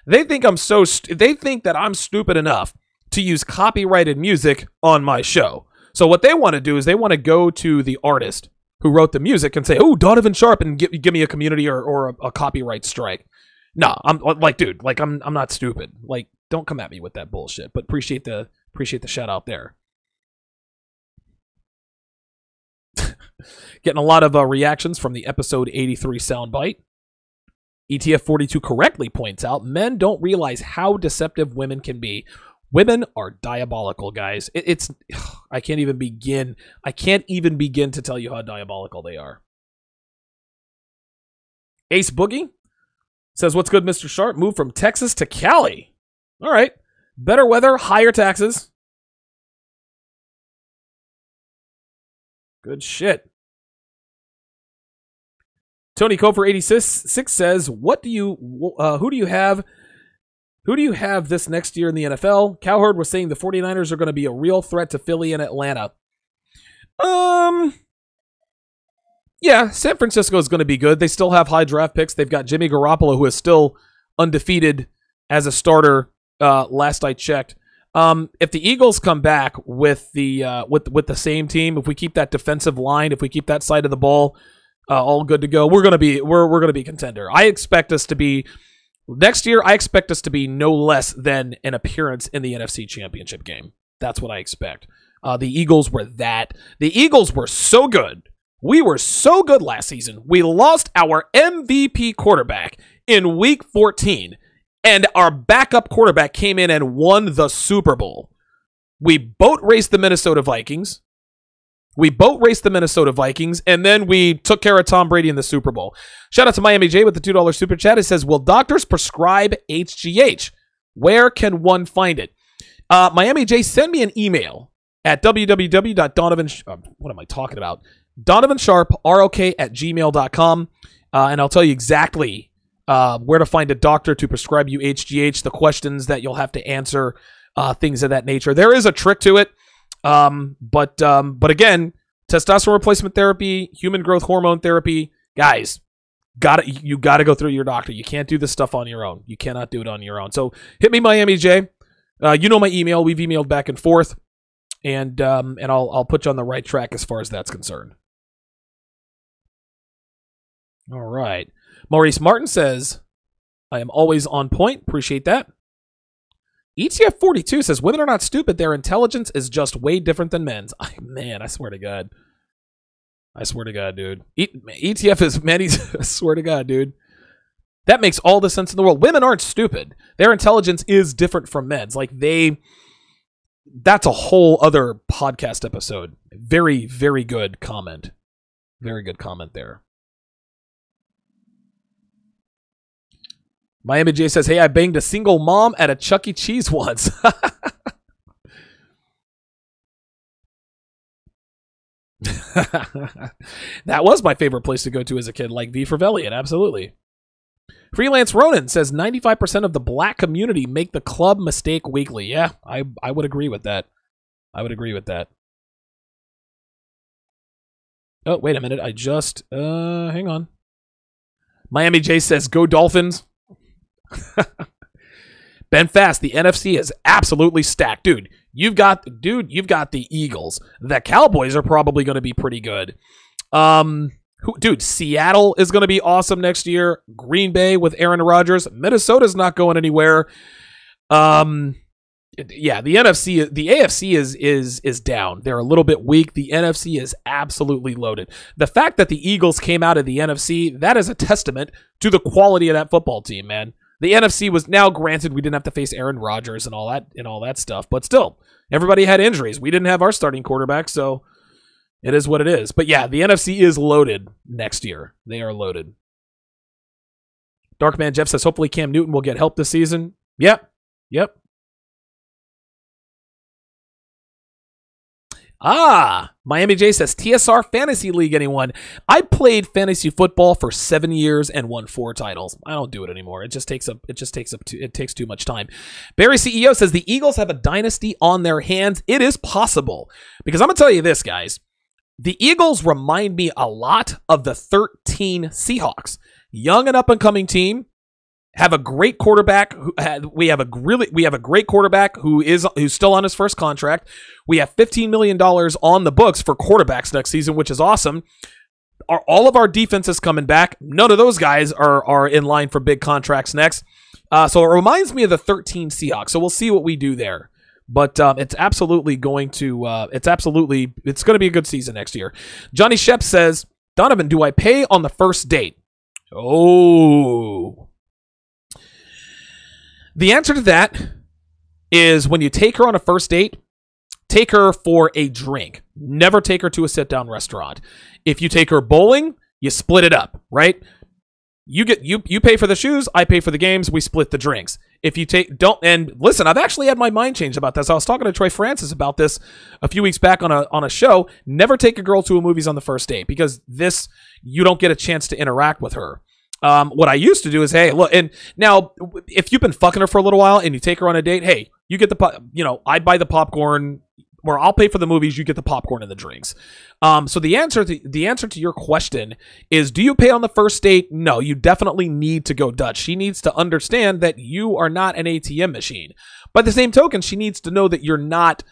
S2: They think that I'm stupid enough to use copyrighted music on my show. So what they want to do is they want to go to the artist who wrote the music and say, "Oh, Donovan Sharp," and give me a community or a copyright strike. No, I'm like, dude, like I'm not stupid. Like, don't come at me with that bullshit. But appreciate the shout out there. Getting a lot of reactions from the episode 83 soundbite. ETF42 correctly points out, men don't realize how deceptive women can be. Women are diabolical, guys. I can't even begin to tell you how diabolical they are. Ace Boogie says, what's good, Mr. Sharp? Moved from Texas to Cali. All right. Better weather, higher taxes. Good shit. Tony Cofer 86 says, who do you have this next year in the NFL? Cowherd was saying the 49ers are going to be a real threat to Philly and Atlanta. Yeah, San Francisco is going to be good. They still have high draft picks. They've got Jimmy Garoppolo, who is still undefeated as a starter. Last I checked. If the Eagles come back with the same team, if we keep that defensive line, if we keep that side of the ball all good to go, we're gonna be contender. I expect us to be next year. I expect us to be no less than an appearance in the NFC Championship game. That's what I expect. The Eagles were so good. We were so good last season. We lost our MVP quarterback in Week 14. And our backup quarterback came in and won the Super Bowl. We boat raced the Minnesota Vikings. And then we took care of Tom Brady in the Super Bowl. Shout out to Miami J with the $2 super chat. It says, will doctors prescribe HGH? Where can one find it? Miami J, send me an email at donovansharp@gmail.com, and I'll tell you exactly where to find a doctor to prescribe you HGH, the questions that you'll have to answer, things of that nature. There is a trick to it, but again, testosterone replacement therapy, human growth hormone therapy, guys, you gotta go through your doctor. You can't do this stuff on your own. You cannot do it on your own. So hit me, Miami J. You know my email. We've emailed back and forth, and I'll put you on the right track as far as that's concerned. All right. Maurice Martin says, I am always on point. Appreciate that. ETF42 says, women are not stupid. Their intelligence is just way different than men's. Man, I swear to God. Dude. ETF is Manny's. I swear to God, dude. That makes all the sense in the world. Women aren't stupid. Their intelligence is different from men's. Like, they that's a whole other podcast episode. Very, very good comment. Very good comment there. Miami J says, hey, I banged a single mom at a Chuck E. Cheese once. That was my favorite place to go to as a kid, like V for Velian, absolutely. Freelance Ronan says 95% of the black community make the club mistake weekly. Yeah, I would agree with that. I would agree with that. Oh, wait a minute. I just hang on. Miami J says, go Dolphins. Ben Fast, the NFC is absolutely stacked. Dude, you've got the Eagles. The Cowboys are probably going to be pretty good. Dude, Seattle is going to be awesome next year. Green Bay with Aaron Rodgers. Minnesota's not going anywhere. Yeah, the AFC is down. They're a little bit weak. The NFC is absolutely loaded. The fact that the Eagles came out of the NFC, that is a testament to the quality of that football team, man. The NFC was, now granted we didn't have to face Aaron Rodgers and all that stuff, but still, everybody had injuries. We didn't have our starting quarterback, so it is what it is. But yeah, the NFC is loaded next year. They are loaded. Darkman Jeff says, hopefully Cam Newton will get help this season. Yep. Miami J says, TSR Fantasy League, anyone? I played fantasy football for 7 years and won 4 titles. I don't do it anymore. It takes too much time. Barry CEO says the Eagles have a dynasty on their hands. It is possible. Because I'm going to tell you this, guys. The Eagles remind me a lot of the 13 Seahawks. Young and up and coming team. Have a great quarterback. We have a great quarterback who's still on his first contract. We have $15 million on the books for quarterbacks next season, which is awesome. All of our defense is coming back. None of those guys are in line for big contracts next. So it reminds me of the 13 Seahawks. So we'll see what we do there. But it's absolutely going to it's going to be a good season next year. Johnny Shep says, Donovan, do I pay on the first date? Oh. The answer to that is when you take her on a first date, take her for a drink. Never take her to a sit-down restaurant. If you take her bowling, you split it up, right? You pay for the shoes, I pay for the games, we split the drinks. If you and listen, I've actually had my mind changed about this. I was talking to Troy Francis about this a few weeks back on a show. Never take a girl to a movies on the first date because you don't get a chance to interact with her. What I used to do is, hey, look, and now if you've been fucking her for a little while and you take her on a date, hey, you get I buy the popcorn, or I'll pay for the movies, you get the popcorn and the drinks. So the answer to your question is, do you pay on the first date? No, you definitely need to go Dutch. She needs to understand that you are not an ATM machine. By the same token, she needs to know that you're not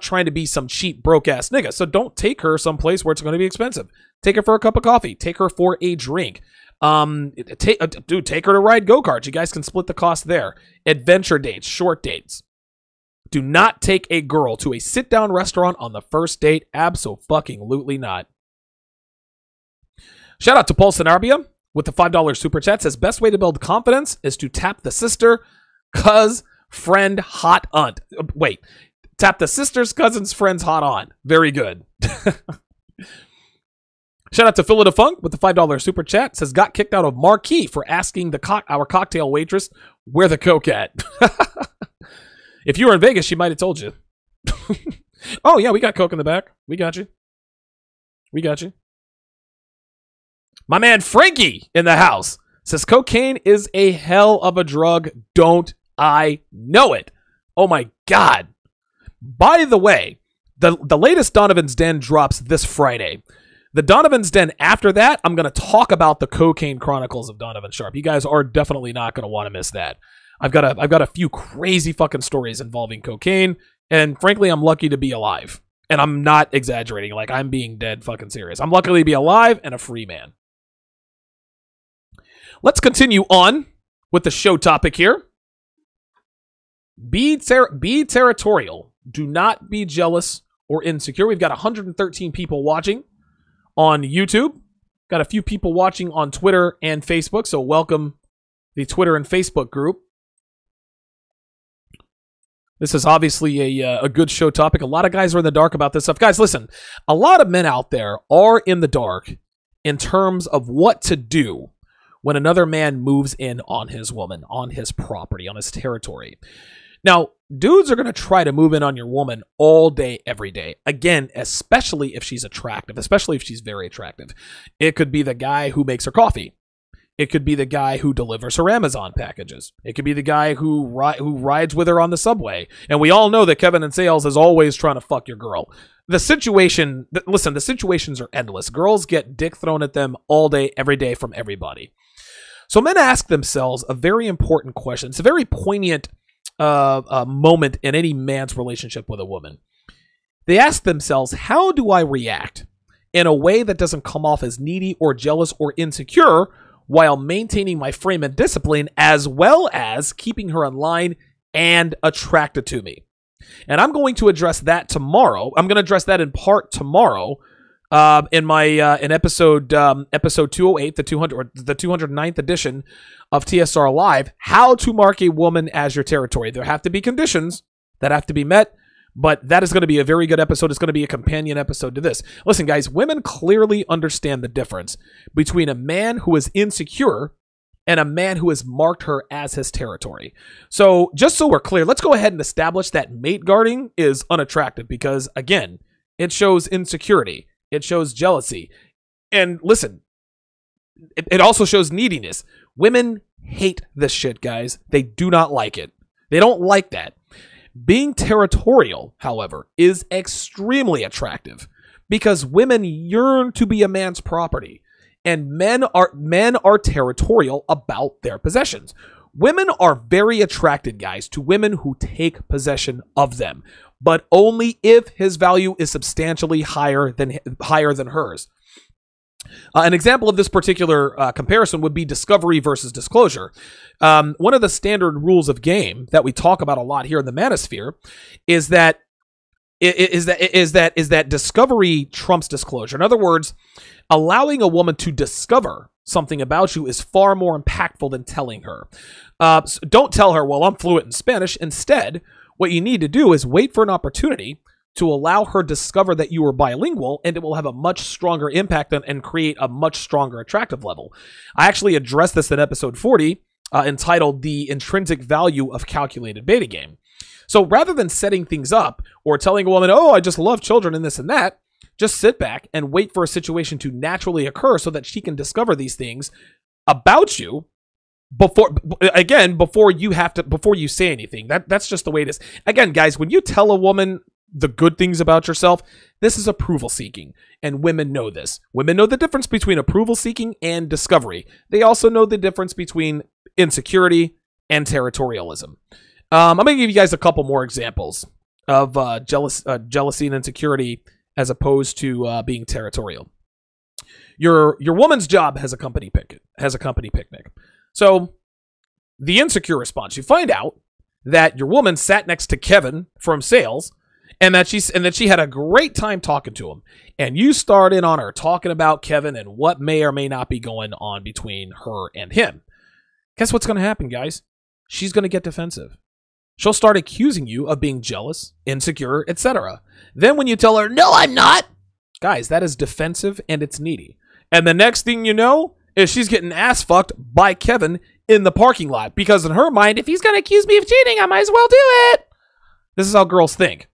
S2: trying to be some cheap, broke-ass nigga. So don't take her someplace where it's going to be expensive. Take her for a cup of coffee. Take her for a drink. Take her to ride go-karts. You guys can split the cost there. Adventure dates, short dates. Do not take a girl to a sit-down restaurant on the first date. Abso-fucking-lutely not. Shout out to Paul Sanarbia with the $5 super chat. Says, best way to build confidence is to tap the sister, cuz, friend, hot aunt. Wait. Tap the sister's cousin's friend's hot aunt. Very good. Shout out to Phil the Funk with the $5 super chat. Says, got kicked out of Marquee for asking our cocktail waitress where the coke at. If you were in Vegas, she might have told you. Oh, yeah, we got coke in the back. We got you. My man Frankie in the house says, cocaine is a hell of a drug. Don't I know it? Oh, my God. By the way, the latest Donovan's Den drops this Friday. The Donovan's Den after that, I'm going to talk about the Cocaine Chronicles of Donovan Sharp. You guys are definitely not going to want to miss that. I've got a few crazy fucking stories involving cocaine, and frankly, I'm lucky to be alive. And I'm not exaggerating, like I'm being dead fucking serious. I'm lucky to be alive and a free man. Let's continue on with the show topic here. Be territorial. Do not be jealous or insecure. We've got 113 people watching on YouTube. Got a few people watching on Twitter and Facebook, so welcome the Twitter and Facebook group. This is obviously a good show topic. A lot of guys are in the dark about this stuff. Guys, listen, a lot of men out there are in the dark in terms of what to do when another man moves in on his woman, on his property, on his territory. Now, dudes are going to try to move in on your woman all day, every day. Again, especially if she's attractive, especially if she's very attractive. It could be the guy who makes her coffee. It could be the guy who delivers her Amazon packages. It could be the guy who rides with her on the subway. And we all know that Kevin in sales is always trying to fuck your girl. The situations are endless. Girls get dick thrown at them all day, every day from everybody. So men ask themselves a very important question. It's a very poignant moment in any man's relationship with a woman. They ask themselves, how do I react in a way that doesn't come off as needy or jealous or insecure, while maintaining my frame and discipline, as well as keeping her in line and attracted to me? And I'm going to address that tomorrow. I'm going to address that in part tomorrow in episode 208, the 209th edition of TSR Live, how to mark a woman as your territory. There have to be conditions that have to be met, but that is going to be a very good episode. It's going to be a companion episode to this. Listen, guys, women clearly understand the difference between a man who is insecure and a man who has marked her as his territory. So just so we're clear, let's go ahead and establish that mate guarding is unattractive because, again, it shows insecurity. It shows jealousy. And listen, it also shows neediness. Women hate this shit, guys. They do not like it. They don't like that. Being territorial, however, is extremely attractive because women yearn to be a man's property, and men are territorial about their possessions. Women are very attracted, guys, to women who take possession of them, but only if his value is substantially higher than hers. An example of this particular comparison would be discovery versus disclosure. One of the standard rules of game that we talk about a lot here in the manosphere is that discovery trumps disclosure. In other words, allowing a woman to discover something about you is far more impactful than telling her. So don't tell her, well, I'm fluent in Spanish. Instead, what you need to do is wait for an opportunity to allow her discover that you are bilingual, and it will have a much stronger impact and create a much stronger attractive level. I actually addressed this in episode 40, entitled The Intrinsic Value of Calculated Beta Game. So rather than setting things up or telling a woman, oh, I just love children and this and that, just sit back and wait for a situation to naturally occur so that she can discover these things about you before you say anything. That's just the way it is. Again, guys, when you tell a woman the good things about yourself, this is approval seeking, and women know this. Women know the difference between approval seeking and discovery. They also know the difference between insecurity and territorialism. I'm going to give you guys a couple more examples of jealousy and insecurity as opposed to being territorial. Your woman's job has a company picnic. So the insecure response, you find out that your woman sat next to Kevin from sales, and that she had a great time talking to him. And you start in on her talking about Kevin and what may or may not be going on between her and him. Guess what's going to happen, guys? She's going to get defensive. She'll start accusing you of being jealous, insecure, etc. Then when you tell her, no, I'm not, guys, that is defensive and it's needy. And the next thing you know is she's getting ass fucked by Kevin in the parking lot because in her mind, if he's going to accuse me of cheating, I might as well do it. This is how girls think.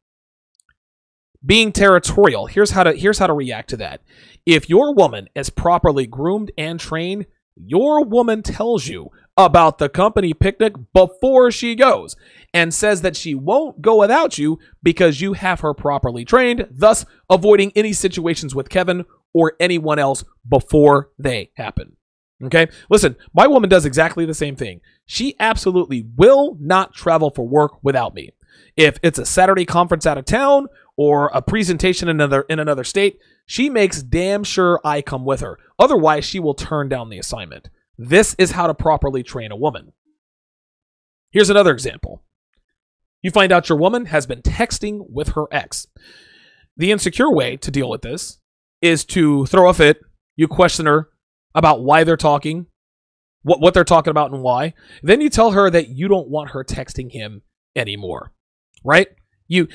S2: Being territorial, here's how to react to that. If your woman is properly groomed and trained, your woman tells you about the company picnic before she goes and says that she won't go without you because you have her properly trained, thus avoiding any situations with Kevin or anyone else before they happen. Okay? Listen, my woman does exactly the same thing. She absolutely will not travel for work without me. If it's a Saturday conference out of town or a presentation in another state, she makes damn sure I come with her. Otherwise, she will turn down the assignment. This is how to properly train a woman. Here's another example. You find out your woman has been texting with her ex. The insecure way to deal with this is to throw a fit. You question her about why they're talking, what they're talking about and why. Then you tell her that you don't want her texting him anymore. right? You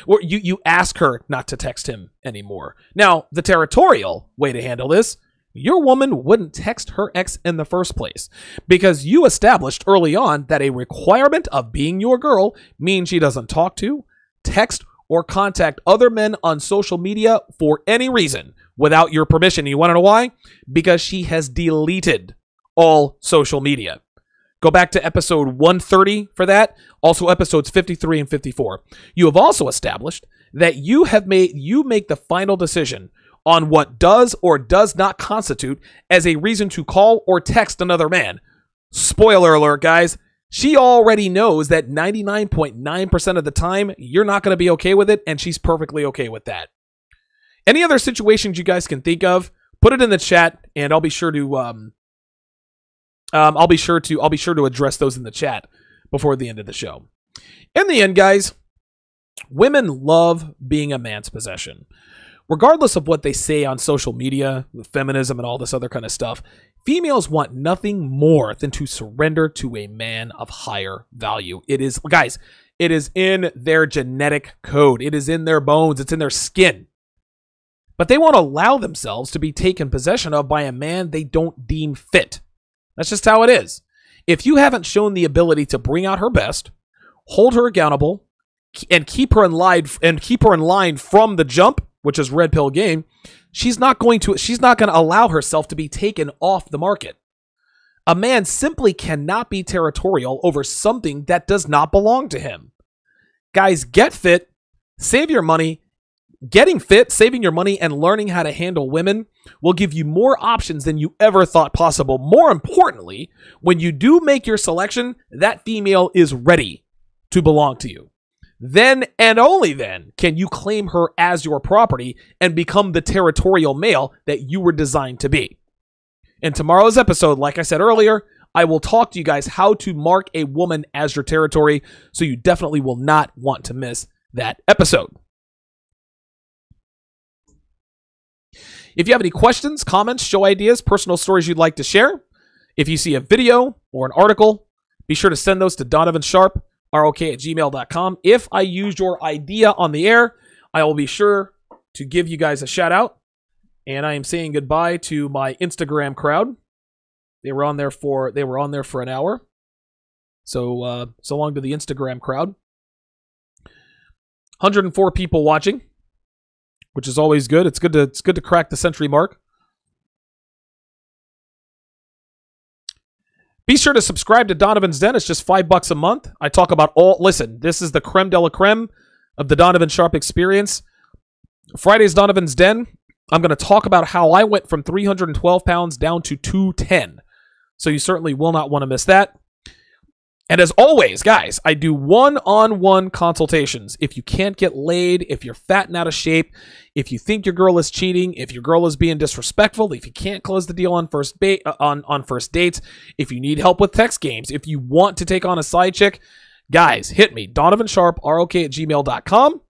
S2: ask her not to text him anymore. Now, the territorial way to handle this, your woman wouldn't text her ex in the first place because you established early on that a requirement of being your girl means she doesn't talk to, text, or contact other men on social media for any reason without your permission. You want to know why? Because she has deleted all social media. Go back to episode 130 for that. Also episodes 53 and 54. You have also established that you make the final decision on what does or does not constitute as a reason to call or text another man. Spoiler alert, guys. She already knows that 99.9% of the time you're not going to be okay with it, and she's perfectly okay with that. Any other situations you guys can think of, put it in the chat, and I'll be sure to I'll be sure to address those in the chat before the end of the show. In the end, guys, women love being a man's possession. Regardless of what they say on social media, feminism and all this other kind of stuff, females want nothing more than to surrender to a man of higher value. It is, guys, it is in their genetic code. It is in their bones. It's in their skin. But they won't allow themselves to be taken possession of by a man they don't deem fit. That's just how it is. If you haven't shown the ability to bring out her best, hold her accountable, and keep her in line from the jump, which is red pill game, she's not going to allow herself to be taken off the market. A man simply cannot be territorial over something that does not belong to him. Guys, get fit, save your money. Getting fit, saving your money, and learning how to handle women will give you more options than you ever thought possible. More importantly, when you do make your selection, that female is ready to belong to you. Then and only then can you claim her as your property and become the territorial male that you were designed to be. In tomorrow's episode, like I said earlier, I will talk to you guys how to mark a woman as your territory, so you definitely will not want to miss that episode. If you have any questions, comments, show ideas, personal stories you'd like to share, if you see a video or an article, be sure to send those to donovansharp@gmail.com. If I used your idea on the air, I will be sure to give you guys a shout out. And I am saying goodbye to my Instagram crowd. They were on there for an hour. So so long to the Instagram crowd. 104 people watching, which is always good. It's good to crack the century mark. Be sure to subscribe to Donovan's Den. It's just $5 a month. I talk about listen, this is the creme de la creme of the Donovan Sharp experience. Friday's Donovan's Den, I'm going to talk about how I went from 312 pounds down to 210. So you certainly will not want to miss that. And as always, guys, I do one-on-one consultations. If you can't get laid, if you're fat and out of shape, if you think your girl is cheating, if your girl is being disrespectful, if you can't close the deal on first dates, if you need help with text games, if you want to take on a side chick, guys, hit me, donovansharp@gmail.com,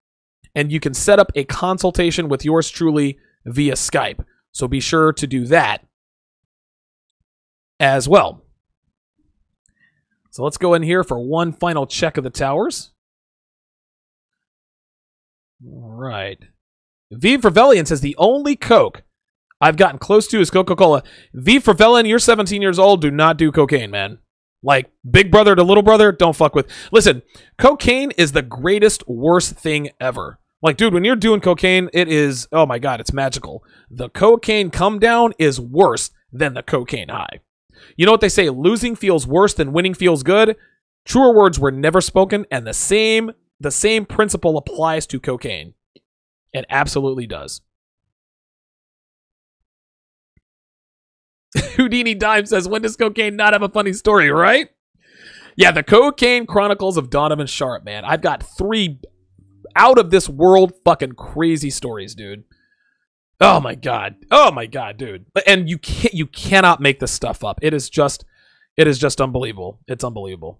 S2: and you can set up a consultation with yours truly via Skype. So be sure to do that as well. So let's go in here for one final check of the towers. All right. V for Velian says the only Coke I've gotten close to is Coca-Cola. V for Velian, you're 17 years old. Do not do cocaine, man. Like, big brother to little brother, don't fuck with. Listen, cocaine is the greatest, worst thing ever. Like, dude, when you're doing cocaine, it is, oh my God, it's magical. The cocaine come down is worse than the cocaine high. You know what they say, losing feels worse than winning feels good? Truer words were never spoken, and the same principle applies to cocaine. It absolutely does. Houdini Dime says, when does cocaine not have a funny story, right? Yeah, the Cocaine Chronicles of Donovan Sharp, man. I've got 3 out of this world fucking crazy stories, dude. Oh my god, dude! And you cannot make this stuff up. It is just unbelievable. It's unbelievable.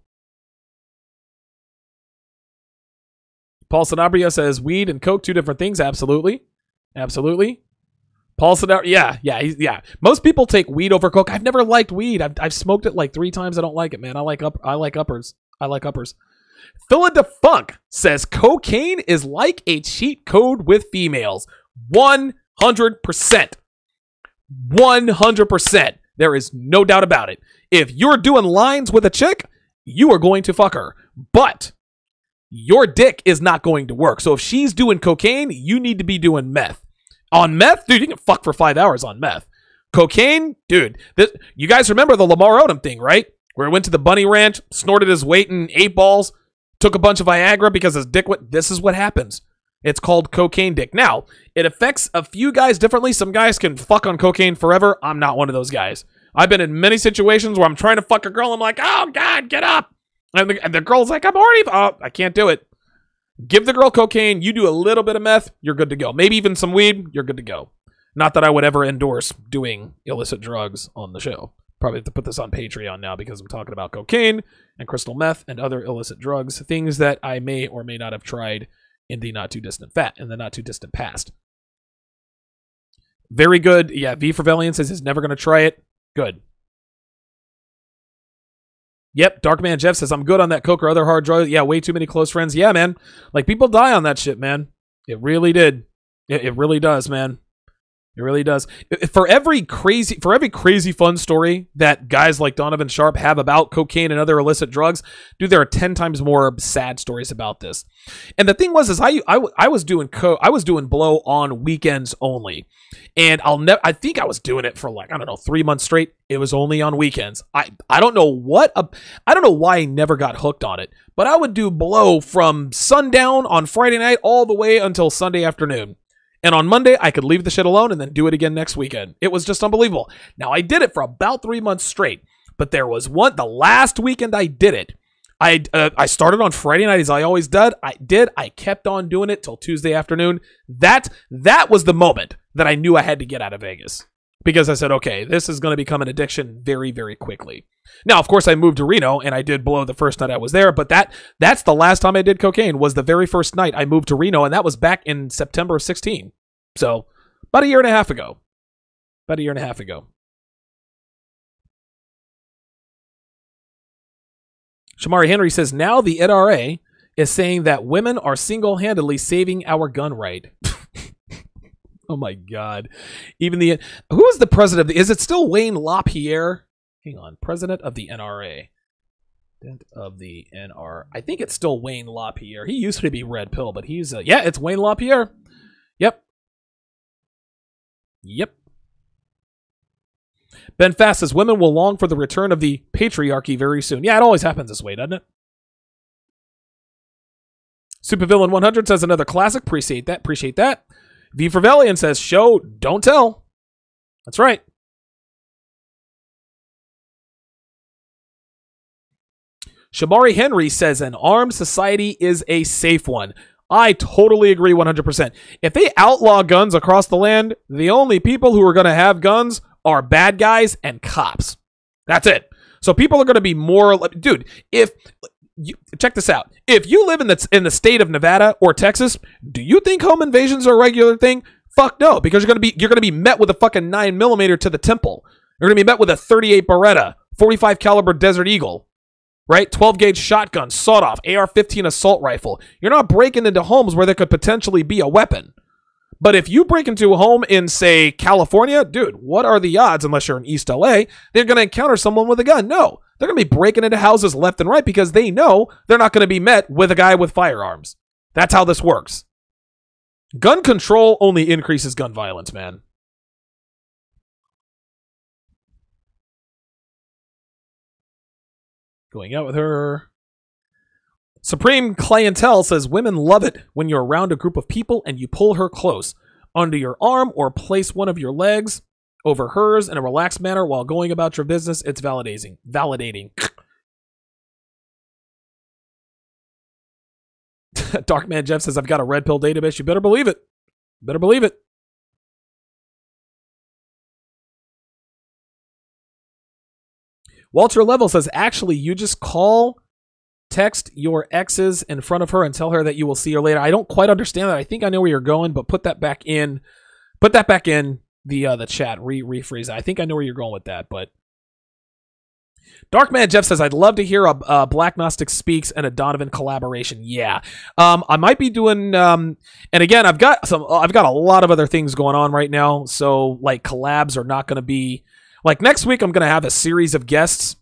S2: Paul Sanabria says weed and coke 2 different things. Absolutely, absolutely. Paul Sanabria, yeah. Most people take weed over coke. I've never liked weed. I've smoked it like 3 times. I don't like it, man. I like uppers. Philadelphunk says cocaine is like a cheat code with females. 100%. 100%. There is no doubt about it. If you're doing lines with a chick, you are going to fuck her. But your dick is not going to work. So if she's doing cocaine, you need to be doing meth. On meth, dude, you can fuck for 5 hours on meth. Cocaine, dude, you guys remember the Lamar Odom thing, right? Where he went to the bunny ranch, snorted his weight in 8 balls, took a bunch of Viagra because his dick went. This is what happens. It's called cocaine dick. Now, it affects a few guys differently. Some guys can fuck on cocaine forever. I'm not one of those guys. I've been in many situations where I'm trying to fuck a girl. I'm like, oh, God, get up. And the girl's like, I'm already, I can't do it. Give the girl cocaine. You do a little bit of meth. You're good to go. Maybe even some weed. You're good to go. Not that I would ever endorse doing illicit drugs on the show. Probably have to put this on Patreon now because I'm talking about cocaine and crystal meth and other illicit drugs, things that I may or may not have tried in the not too distant past. Very good. Yeah, V for Valiant says he's never going to try it. Good. Yep, Darkman Jeff says I'm good on that coke or other hard drugs. Yeah, way too many close friends. Yeah, man. Like, people die on that shit, man. It really did. It really does, man. It really does. For every crazy fun story that guys like Donovan Sharp have about cocaine and other illicit drugs, dude, there are 10 times more sad stories about this. And the thing was, is I was doing blow on weekends only, and I think I was doing it for like, I don't know, 3 months straight. It was only on weekends. I don't know why I never got hooked on it, but I would do blow from sundown on Friday night all the way until Sunday afternoon. And on Monday, I could leave the shit alone and then do it again next weekend. It was just unbelievable. Now, I did it for about 3 months straight, but there was the last weekend I did it. I started on Friday night as I always did. I kept on doing it till Tuesday afternoon. That was the moment that I knew I had to get out of Vegas, because I said, okay, this is going to become an addiction very, very quickly. Now, of course, I moved to Reno, and I did blow the first night I was there, but that's the last time I did cocaine, was the very first night I moved to Reno, and that was back in September of 16. So, about a year and a half ago. Shamari Henry says, now the NRA is saying that women are single-handedly saving our gun right. Oh my God. Who is the president is it still Wayne LaPierre? Hang on. President of the NRA. I think it's still Wayne LaPierre. He used to be Red Pill, but he's, yeah, it's Wayne LaPierre. Yep. Ben Fast says, women will long for the return of the patriarchy very soon. Yeah, it always happens this way, doesn't it? Supervillain 100 says, another classic. Appreciate that. V for Valiant says, show, don't tell. That's right. Shamari Henry says, an armed society is a safe one. I totally agree 100%. If they outlaw guns across the land, the only people who are going to have guns are bad guys and cops. That's it. So people are going to be more... Dude, check this out. If you live in the state of Nevada or Texas, do you think home invasions are a regular thing? Fuck no, because you're gonna be met with a fucking 9mm to the temple. You're gonna be met with a 38 Beretta, 45 caliber Desert Eagle, right? 12 gauge shotgun, sawed off, AR-15 assault rifle. You're not breaking into homes where there could potentially be a weapon. But if you break into a home in, say, California, dude, what are the odds, unless you're in East LA, they're going to encounter someone with a gun? No. They're going to be breaking into houses left and right because they know they're not going to be met with a guy with firearms. That's how this works. Gun control only increases gun violence, man. Going out with her. Supreme Clientele says, women love it when you're around a group of people and you pull her close under your arm or place one of your legs over hers in a relaxed manner while going about your business. It's validating. Darkman Jeff says, I've got a red pill database. You better believe it. Walter Level says, actually, you just text your exes in front of her and tell her that you will see her later. I don't quite understand that. I think I know where you're going, but put that back in the chat. Rephrase that. I think I know where you're going with that, but Darkman Jeff says, I'd love to hear a Black Gnostic Speaks and a Donovan collaboration. Yeah. I might be doing, and again, I've got a lot of other things going on right now. So like collabs are not going to be, like next week, I'm going to have a series of guests,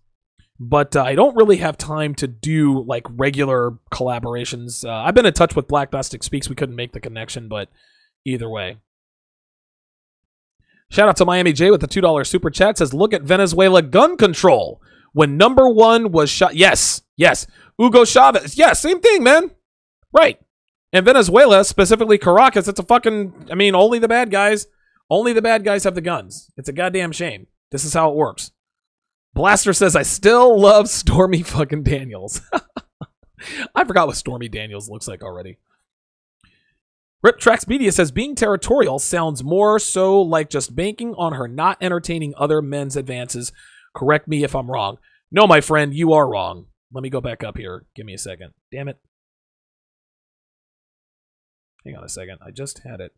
S2: but I don't really have time to do like regular collaborations. I've been in touch with Black Gnostic Speaks. We couldn't make the connection, but either way. Shout out to Miami J with the $2 super chat. Says, look at Venezuela gun control. When #1 was shot. Yes. Hugo Chavez. Yeah, same thing, man. Right. And Venezuela, specifically Caracas, it's a fucking, I mean, only the bad guys have the guns. It's a goddamn shame. This is how it works. Blaster says, I still love Stormy fucking Daniels. I forgot what Stormy Daniels looks like already. Rip Tracks Media says, being territorial sounds more so like just banking on her not entertaining other men's advances. Correct me if I'm wrong. No, my friend, you are wrong. Let me go back up here. Give me a second. Damn it. Hang on a second. I just had it.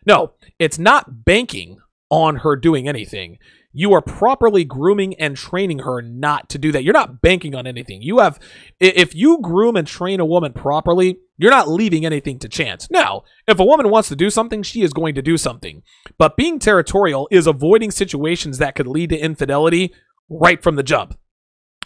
S2: No, it's not banking on her doing anything. You are properly grooming and training her not to do that. You're not banking on anything. If you groom and train a woman properly, you're not leaving anything to chance. Now, if a woman wants to do something, she is going to do something. But being territorial is avoiding situations that could lead to infidelity right from the jump.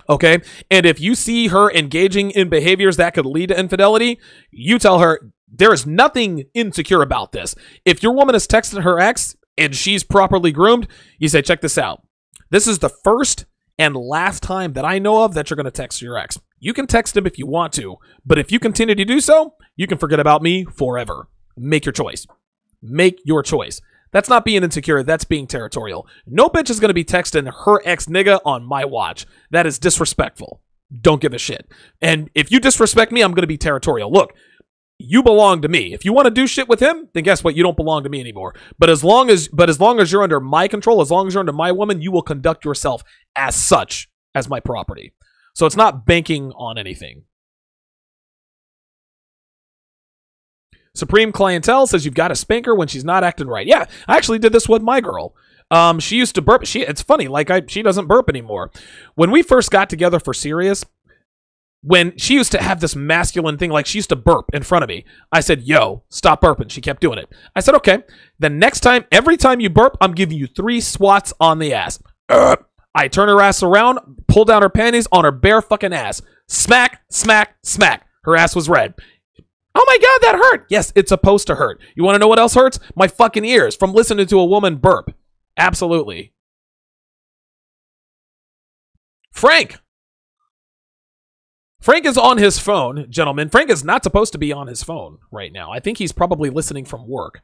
S2: Okay? And if you see her engaging in behaviors that could lead to infidelity, you tell her, there is nothing insecure about this. If your woman is texting her ex and she's properly groomed, you say, check this out. This is the first and last time that I know of that you're going to text your ex. You can text him if you want to, but if you continue to do so, you can forget about me forever. Make your choice. Make your choice. That's not being insecure. That's being territorial. No bitch is going to be texting her ex nigga on my watch. That is disrespectful. Don't give a shit. And if you disrespect me, I'm going to be territorial. Look, you belong to me. If you want to do shit with him, then guess what? You don't belong to me anymore. But as long as you're under my control, as long as you're under my woman, you will conduct yourself as such as my property. So it's not banking on anything. Supreme Clientele says you've got to spank her when she's not acting right. Yeah, I actually did this with my girl. She used to burp. It's funny, she doesn't burp anymore. When we first got together for serious, when she used to have this masculine thing, like she used to burp in front of me, I said, yo, stop burping. She kept doing it. I said, okay, the next time, every time you burp, I'm giving you 3 swats on the ass. I turn her ass around, pull down her panties on her bare fucking ass. Smack, smack, smack. Her ass was red. Oh my God, that hurt. Yes, it's supposed to hurt. You want to know what else hurts? My fucking ears from listening to a woman burp. Absolutely. Frank is on his phone, gentlemen. Frank is not supposed to be on his phone right now. I think he's probably listening from work.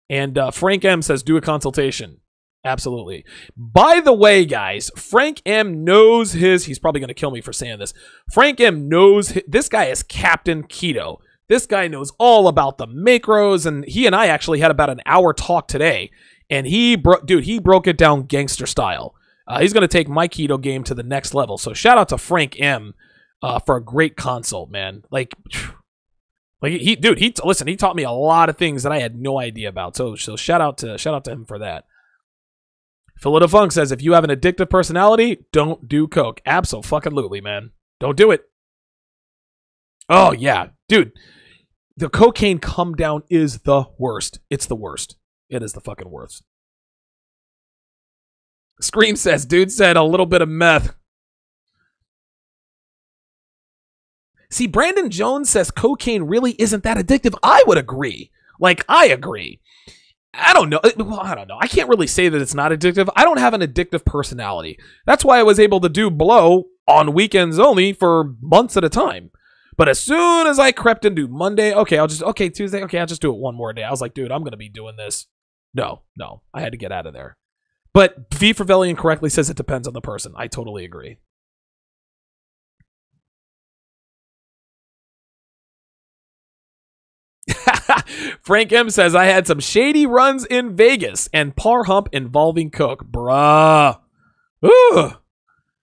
S2: And Frank M says, do a consultation. Absolutely. By the way, guys, Frank M knows he's probably going to kill me for saying this. Frank M knows, this guy is Captain Keto. This guy knows all about the macros, and he and I actually had about an hour talk today. And he broke it down gangster style. He's going to take my keto game to the next level. So shout out to Frank M for a great consult, man. He taught me a lot of things that I had no idea about. So shout out to him for that. Philip Funk says, if you have an addictive personality, don't do coke. Absolutely, man. Don't do it. Oh, yeah. Dude, the cocaine come down is the worst. It's the worst. It is the fucking worst. Scream says, dude said a little bit of meth. See, Brandon Jones says cocaine really isn't that addictive. I would agree. I agree. I don't know. I can't really say that it's not addictive. I don't have an addictive personality. That's why I was able to do blow on weekends only for months at a time. But as soon as I crept into Monday, Tuesday, I'll just do it one more day. I was like, dude, I'm going to be doing this. No, I had to get out of there. But V Fervellian correctly says it depends on the person. I totally agree. Frank M says, I had some shady runs in Vegas and par hump involving coke. Bruh. Ooh.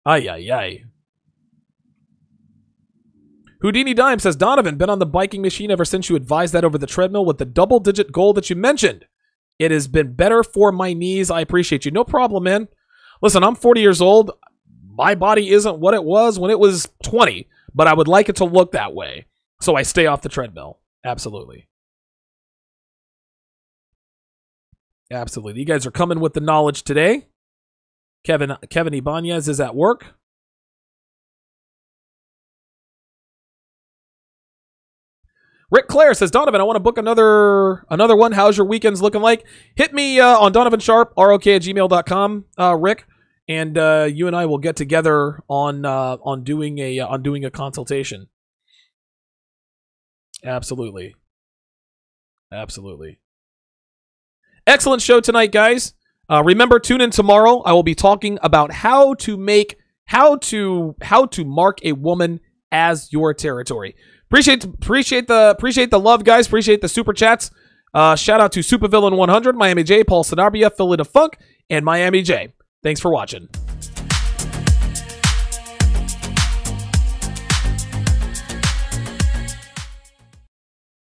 S2: Ay. Houdini Dime says, Donovan, been on the biking machine ever since you advised that over the treadmill with the double-digit goal that you mentioned. It has been better for my knees. I appreciate you. No problem, man. Listen, I'm 40 years old. my body isn't what it was when it was 20, but I would like it to look that way. So I stay off the treadmill. Absolutely. Absolutely. You guys are coming with the knowledge today. Kevin Ibanez is at work. Rick Clare says, Donovan, I want to book another one. How's your weekends looking like? Hit me on Donovan Sharp, rok@gmail.com, Rick, and you and I will get together on doing a consultation. Absolutely. Absolutely. Excellent show tonight, guys. Remember, tune in tomorrow. I will be talking about how to mark a woman as your territory. Appreciate the love, guys. Appreciate the super chats. Shout out to Supervillain 100, Miami J, Paul Sanabria, Philly the Funk, and Miami J. Thanks for watching.